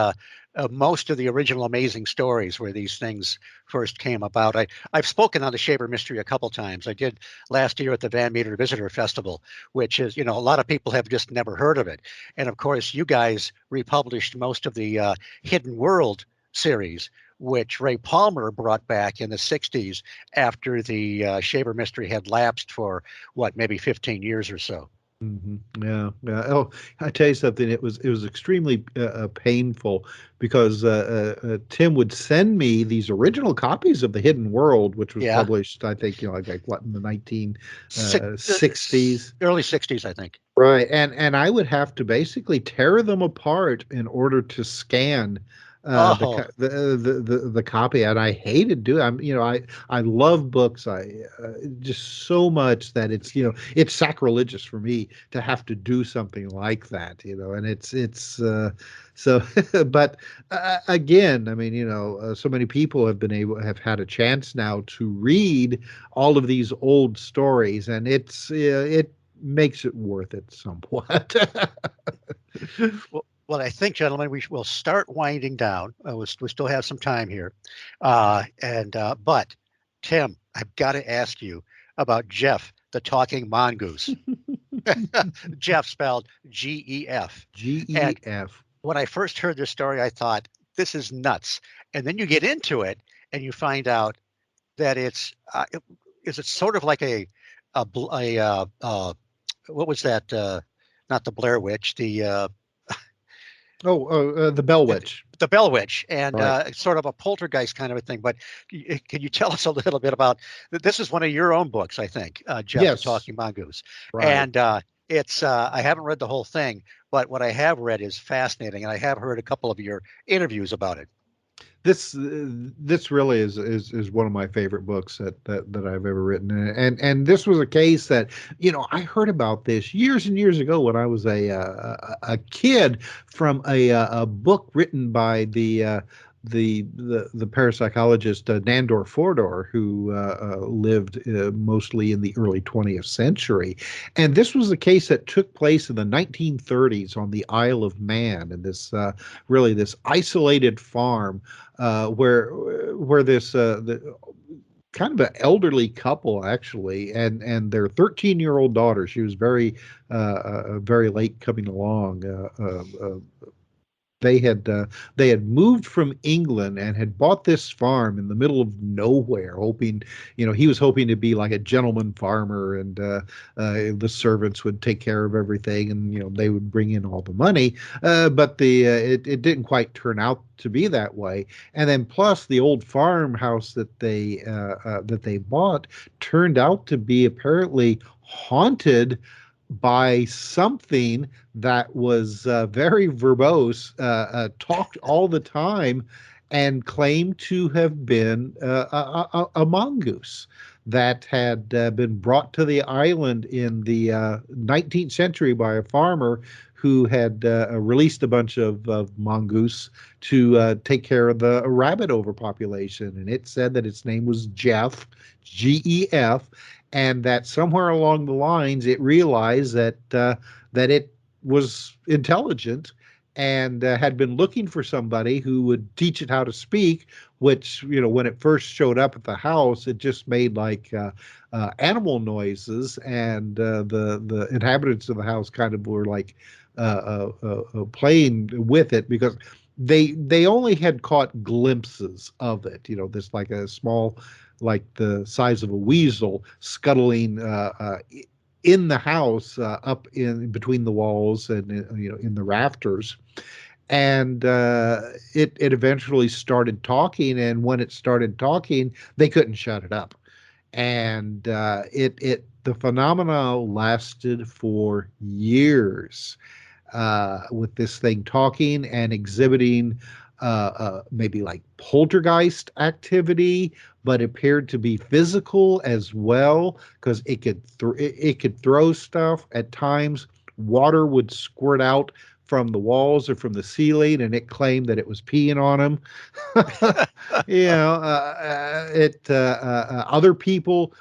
most of the original Amazing Stories where these things first came about. I've spoken on the Shaver mystery a couple times. I did last year at the Van Meter Visitor Festival, which is, a lot of people have just never heard of it. And of course, you guys republished most of the Hidden World series, which Ray Palmer brought back in the 60s after the Shaver mystery had lapsed for, maybe 15 years or so. Yeah, yeah. Oh, I tell you something. It was extremely painful because Tim would send me these original copies of The Hidden World, which was Yeah. published, I think, like what in the nineteen Six, sixties. early 60s, I think. Right, and I would have to basically tear them apart in order to scan Oh, the copy, and I hated doing. I love books. I just so much that it's sacrilegious for me to have to do something like that. And it's so. But again, I mean, so many people have had a chance now to read all of these old stories, and it makes it worth it somewhat. well, I think, gentlemen, will start winding down. We still have some time here. But Tim, I've got to ask you about Jeff, the talking mongoose. Jeff spelled Gef. And GEF. when I first heard this story, I thought, this is nuts. And then you get into it and you find out that is it sort of like what was that? Not the Blair Witch, The Bell it, Witch. the Bell Witch, and Right. sort of a poltergeist kind of a thing. But can you tell us a little bit about this? Is one of your own books, I think, Jeff the Yes. Talking Mongoose, Right. and it's I haven't read the whole thing, but what I have read is fascinating, and I have heard a couple of your interviews about it. This really is one of my favorite books that I've ever written, and this was a case that I heard about this years and years ago when I was a kid from a book written by the parapsychologist Nandor Fodor, who lived mostly in the early 20th century. And this was a case that took place in the 1930s on the Isle of Man, and this isolated farm where this kind of an elderly couple actually, and their 13-year-old daughter. She was very late coming along. They had moved from England and had bought this farm in the middle of nowhere, hoping, he was hoping to be like a gentleman farmer, and the servants would take care of everything, and they would bring in all the money. But it didn't quite turn out to be that way. And then plus the old farmhouse that they bought turned out to be apparently haunted by something that was very verbose, talked all the time, and claimed to have been a mongoose that had been brought to the island in the 19th century by a farmer who had released a bunch of mongoose to take care of the rabbit overpopulation. And it said that its name was Jeff, Gef, and that somewhere along the lines it realized that it was intelligent, and had been looking for somebody who would teach it how to speak, which when it first showed up at the house, it just made like animal noises, and the inhabitants of the house kind of were like playing with it, because they only had caught glimpses of it, this like a small, like the size of a weasel, scuttling in the house, up in between the walls, and in the rafters. And it eventually started talking, and when it started talking, they couldn't shut it up. And the phenomena lasted for years, with this thing talking and exhibiting maybe like poltergeist activity, but appeared to be physical as well, because it could throw stuff at times. Water would squirt out from the walls or from the ceiling, and it claimed that it was peeing on them. Other people,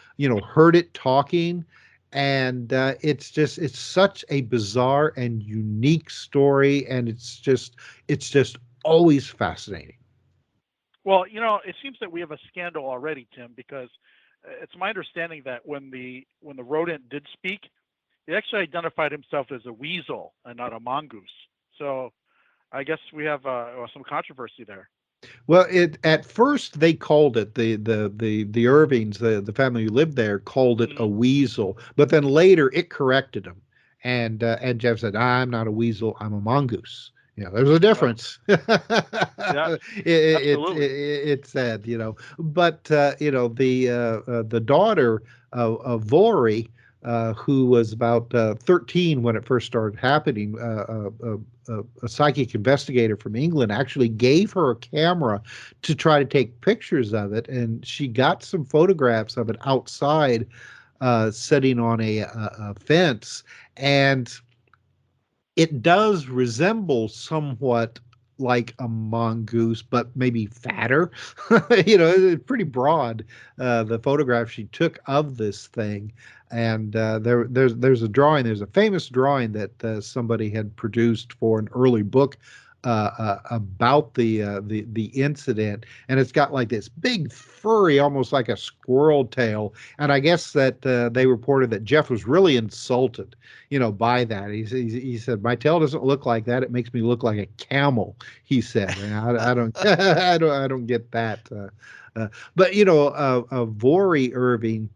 heard it talking, and it's such a bizarre and unique story, and it's just always fascinating. Well, it seems that we have a scandal already, Tim, because it's my understanding that when the rodent did speak, he actually identified himself as a weasel and not a mongoose. So I guess we have some controversy there. Well, at first they called it, the Irvings, the family who lived there, called it a Hmm. weasel, but then later it corrected them, And Jeff said, I'm not a weasel, I'm a mongoose. There's a Oh, difference. yeah, absolutely. It's sad, but the daughter of Vori, who was about 13 when it first started happening, a psychic investigator from England actually gave her a camera to try to take pictures of it, and she got some photographs of it outside, sitting on a fence, and it does resemble somewhat like a mongoose, but maybe fatter. It's pretty broad. The photograph she took of this thing, and there's a drawing. There's a famous drawing that somebody had produced for an early book about the incident, and it's got like this big furry, almost like a squirrel tail. And I guess that they reported that Jeff was really insulted, by that. He said, my tail doesn't look like that. It makes me look like a camel. He said, and I don't, I don't get that. But Vori Irving,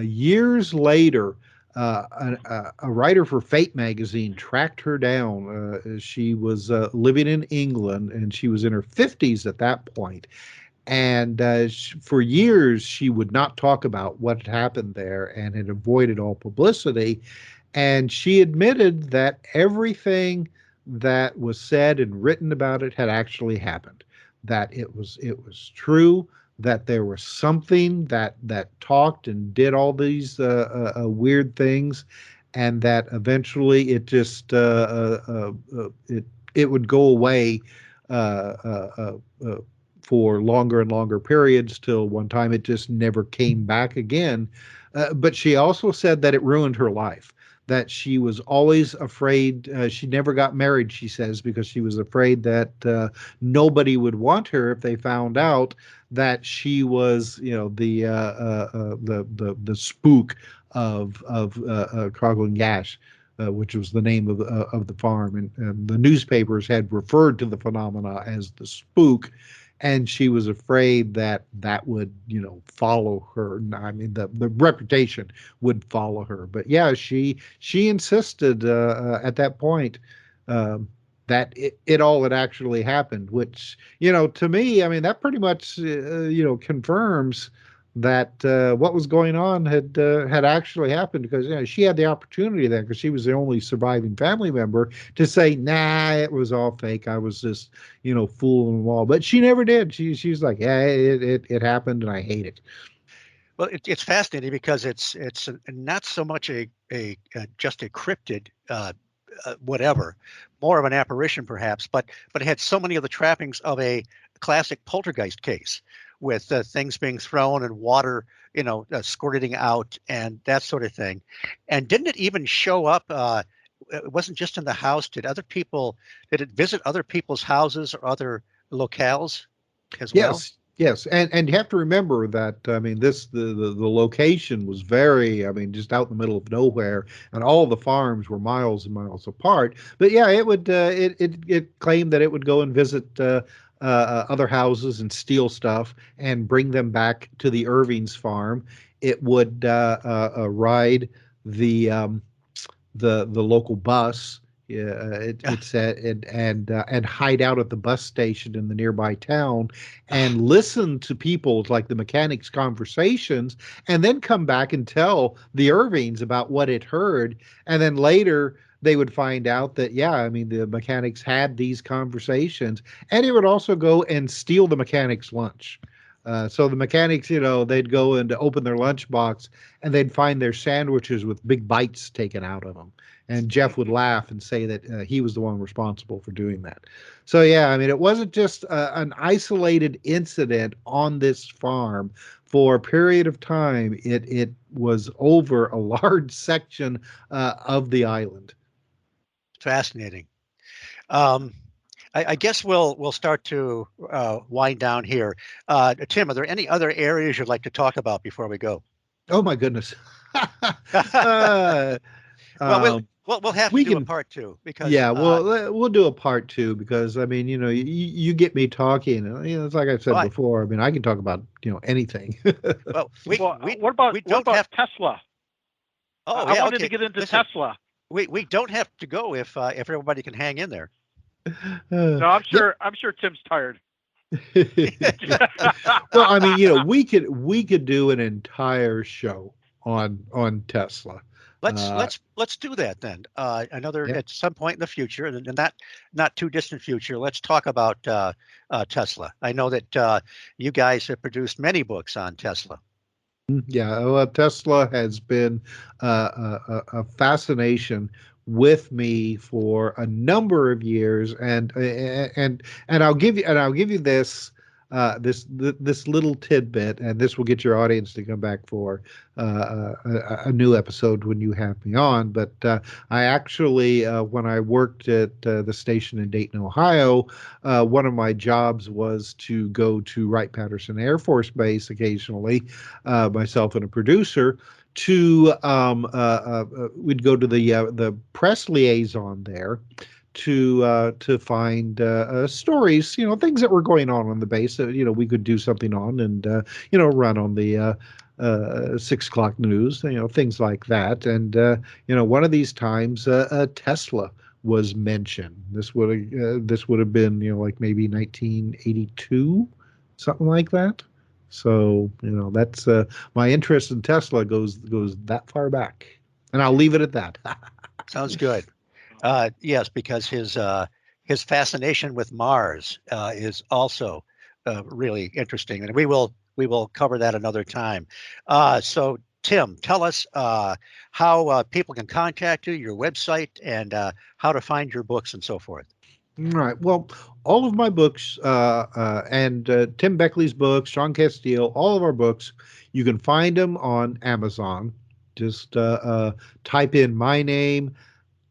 years later, a writer for Fate magazine tracked her down. She was living in England, and she was in her 50s at that point. And for years, she would not talk about what had happened there and had avoided all publicity. And she admitted that everything that was said and written about it had actually happened. That it was true. That there was something that talked and did all these weird things, and that eventually it just it would go away. Uh, uh, uh, for longer and longer periods till one time it just never came back again. But she also said that it ruined her life, that she was always afraid. She never got married, she says, because she was afraid that nobody would want her if they found out that she was, the spook of Coglan Gash. Which was the name of the farm, and the newspapers had referred to the phenomena as the spook, and she was afraid that that would follow her. I mean, the reputation would follow her. But yeah, she insisted at that point, um, that it all had actually happened, which to me, I mean, that pretty much confirms that what was going on had actually happened, because she had the opportunity then, because she was the only surviving family member, to say, nah, it was all fake, I was just fooling them all. But she never did. She's like, yeah, it happened, and I hate it. Well, it's fascinating because it's not so much a just a cryptid whatever, more of an apparition perhaps, but it had so many of the trappings of a classic poltergeist case, with things being thrown and water, squirting out and that sort of thing. And didn't it even show up? It wasn't just in the house. Did it visit other people's houses or other locales as well? Yes, and you have to remember that, I mean, the location was very, I mean, just out in the middle of nowhere, and all the farms were miles and miles apart. But yeah, it claimed that it would go and visit other houses and steal stuff and bring them back to the Irving's farm. It would ride the the local bus. Yeah, it said, and hide out at the bus station in the nearby town, and listen to people like the mechanics' conversations, and then come back and tell the Irvings about what it heard. And then later they would find out that, yeah, I mean, the mechanics had these conversations, and it would also go and steal the mechanics' lunch. So the mechanics, they'd go and open their lunchbox, and they'd find their sandwiches with big bites taken out of them. And Jeff would laugh and say that he was the one responsible for doing that. So yeah, I mean, it wasn't just an isolated incident on this farm. For a period of time, it was over a large section of the island. Fascinating. Um, I guess we'll start to wind down here. Tim, are there any other areas you'd like to talk about before we go? Oh my goodness. uh, Well, um, we'll have to we do a can, part two because yeah, we'll do a part two, because I mean, you get me talking. It's like I said right. before. I mean, I can talk about anything. Well, Well, we what about we don't have Tesla? Oh, I yeah. wanted to Okay. get into Listen, Tesla. we don't have to go if everybody can hang in there. Uh, No, I'm yep. sure. I'm sure Tim's tired. Well, I mean, we could do an entire show on Tesla. Let's Uh, let's let's do that then. Another yep. at some point in the future, and not too distant future. Let's talk about Tesla. I know that you guys have produced many books on Tesla. Yeah, well, Tesla has been a fascination with me for a number of years, and I'll give you this little tidbit, and this will get your audience to come back for a new episode when you have me on. But I actually, when I worked at the station in Dayton, Ohio, one of my jobs was to go to Wright-Patterson Air Force Base occasionally, myself and a producer, to we'd go to the press liaison there to find stories, things that were going on the base that we could do something on, and run on the 6 o'clock news, things like that. And one of these times, Tesla was mentioned. This would have been like maybe 1982, something like that. So that's my interest in Tesla goes that far back, and I'll leave it at that. Sounds good. Yes, because his fascination with Mars is also really interesting, and we will cover that another time. So, Tim, tell us how people can contact you, your website, and how to find your books and so forth. Right. Well, all of my books, and Tim Beckley's books, Sean Castile, all of our books, you can find them on Amazon. Just type in my name,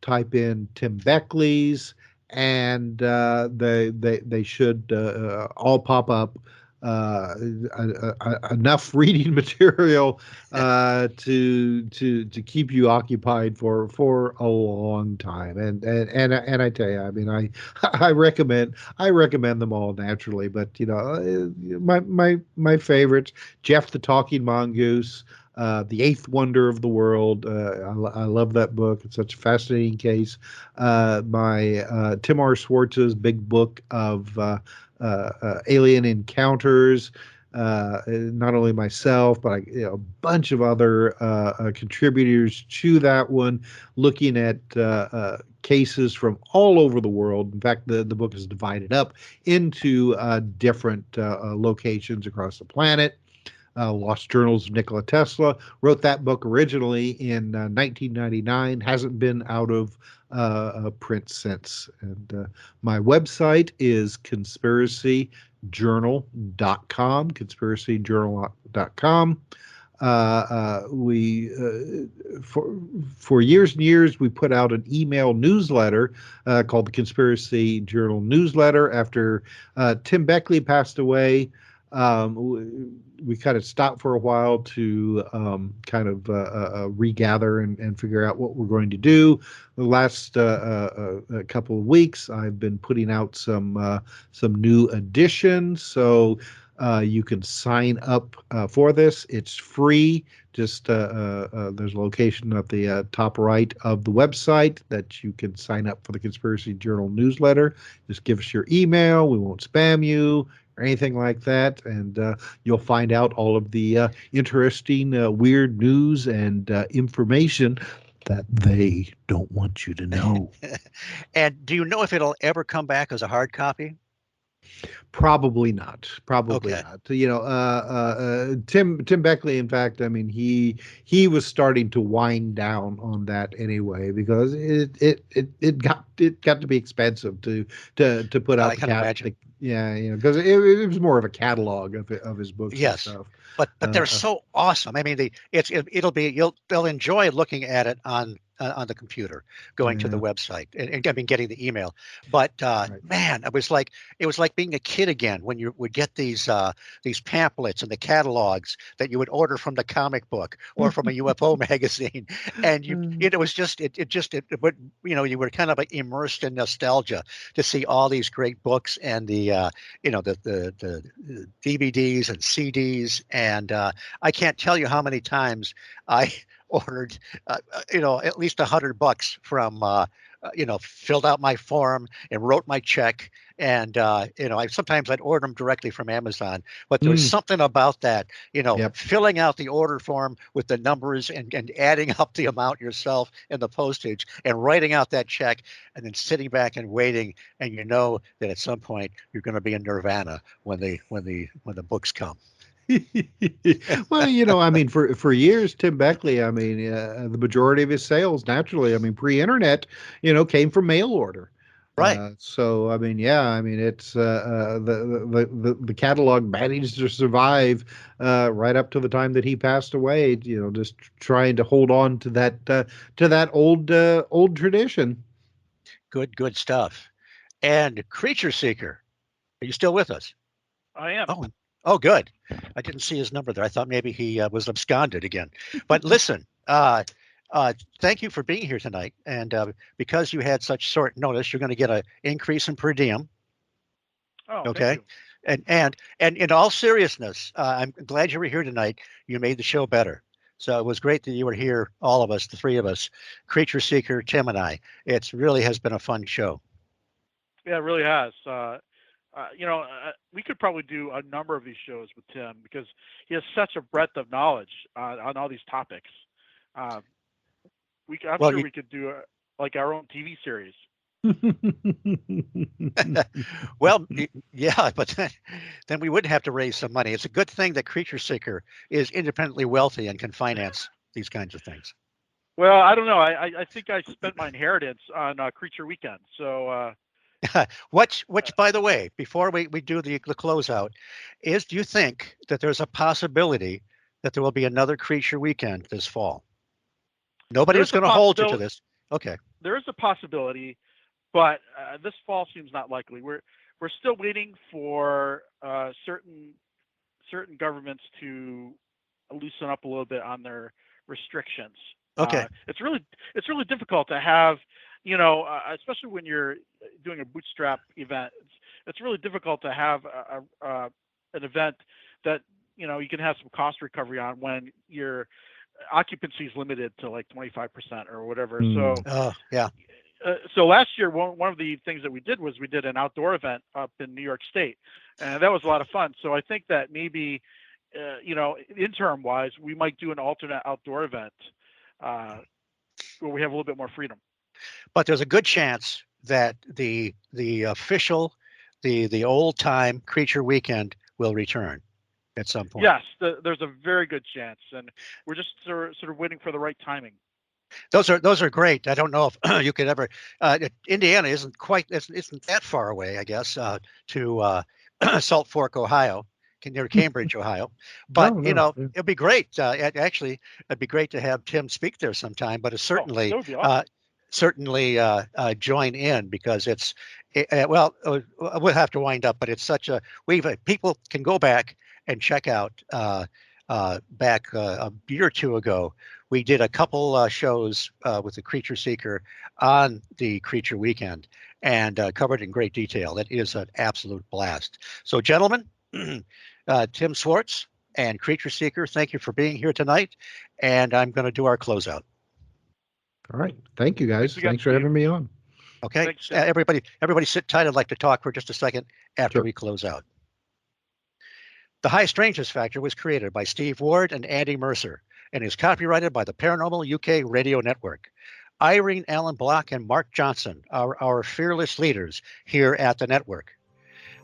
type in Tim Beckley's, and they should all pop up. Enough reading material to keep you occupied for a long time, and I tell you, I mean, I recommend them all naturally, but my favorites, Jeff the Talking Mongoose, the Eighth Wonder of the World. I love that book. It's such a fascinating case. My Tim R. Swartz's big book of alien encounters. Not only myself, but a bunch of other contributors to that one, looking at cases from all over the world. In fact, the book is divided up into different locations across the planet. Lost Journals of Nikola Tesla. Wrote that book originally in 1999. Hasn't been out of print since. And my website is conspiracyjournal.com. Conspiracyjournal.com. We for years and years we put out an email newsletter called the Conspiracy Journal Newsletter. After Tim Beckley passed away, we kind of stopped for a while to kind of regather and figure out what we're going to do. The last a couple of weeks, I've been putting out some new editions, so you can sign up for this. It's free. Just there's a location at the top right of the website that you can sign up for the Conspiracy Journal newsletter. Just give us your email. We won't spam you or anything like that, and you'll find out all of the interesting, weird news and information that they don't want you to know. And do you know if it'll ever come back as a hard copy? Probably not. Probably Okay. not. Tim Beckley. In fact, I mean, he was starting to wind down on that anyway, because it got to be expensive to put out I can imagine. yeah, because it was more of a catalog of his books and Yes, stuff. but they're Uh, so awesome. I mean, it'll be they'll enjoy looking at it on the computer, going to the yeah, website, and I mean getting the email. But right. man, it was like being a kid again when you would get these pamphlets and the catalogs that you would order from the comic book or from a UFO magazine, and it was just it would you were kind of like immersed in nostalgia to see all these great books and the DVDs and CDs, and I can't tell you how many times I ordered, at least $100 from, filled out my form and wrote my check. And, I'd order them directly from Amazon, but there was Mm, something about that, yep. filling out the order form with the numbers and adding up the amount yourself and the postage and writing out that check and then sitting back and waiting. And you know that at some point you're going to be in Nirvana when the books come. Well, I mean, for years, Tim Beckley, I mean, the majority of his sales, naturally, I mean, pre-internet, came from mail order. Right. So, I mean, yeah, I mean, it's the catalog managed to survive right up to the time that he passed away. Just trying to hold on to that old tradition. Good stuff. And Creature Seeker, are you still with us? I am. Oh, good. I didn't see his number there. I thought maybe he was absconded again. But listen, thank you for being here tonight. And because you had such short notice, you're going to get an increase in per diem. Oh, Okay. thank you. And in all seriousness, I'm glad you were here tonight. You made the show better. So it was great that you were here, all of us, the three of us, Creature Seeker, Tim, and I. It really has been a fun show. Yeah, it really has. We could probably do a number of these shows with Tim because he has such a breadth of knowledge on all these topics. I'm Well, sure we could do like our own TV series. Well, yeah, but then we would have to raise some money. It's a good thing that Creature Seeker is independently wealthy and can finance these kinds of things. Well, I don't know. I think I spent my inheritance on Creature Weekend. So Which, by the way, before we do the closeout, do you think that there's a possibility that there will be another Creature Weekend this fall? Nobody's going to hold you to this. Okay. There is a possibility, but this fall seems not likely. We're still waiting for certain governments to loosen up a little bit on their restrictions. Okay. It's really difficult to have, especially when you're doing a bootstrap event. It's really difficult to have an event that you can have some cost recovery on when your occupancy is limited to like 25% or whatever. So yeah. So last year, one of the things that we did was we did an outdoor event up in New York State, and that was a lot of fun. So I think that maybe, interim wise, we might do an alternate outdoor event where we have a little bit more freedom. But there's a good chance that the official, the old time Creature Weekend will return at some point. Yes, there's a very good chance, and we're just sort of waiting for the right timing. Those are great. I don't know if you could ever. Indiana isn't that far away, I guess, to Salt Fork, Ohio, near Cambridge, Ohio. But No. it'd be great. Actually, it'd be great to have Tim speak there sometime. But certainly, that would be awesome. certainly join in because we'll have to wind up. But it's such a people can go back and check out back a year or two ago. We did a couple shows with the Creature Seeker on the Creature Weekend and covered in great detail. That is an absolute blast. So, gentlemen, Tim Swartz and Creature Seeker, thank you for being here tonight. And I'm going to do our closeout. All right. Thank you, guys. Thanks for having me on. Okay. Thanks, everybody sit tight. I'd like to talk for just a second after we close out. The High Strangeness Factor was created by Steve Ward and Andy Mercer and is copyrighted by the Paranormal UK Radio Network. Irene Allen Block and Mark Johnson are our fearless leaders here at the network.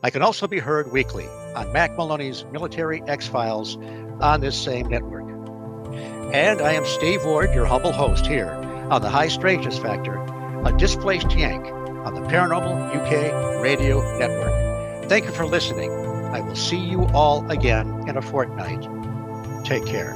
I can also be heard weekly on Mac Maloney's Military X-Files on this same network. And I am Steve Ward, your humble host here on the High Strangeness Factor, a displaced Yank on the Paranormal UK Radio Network. Thank you for listening. I will see you all again in a fortnight. Take care.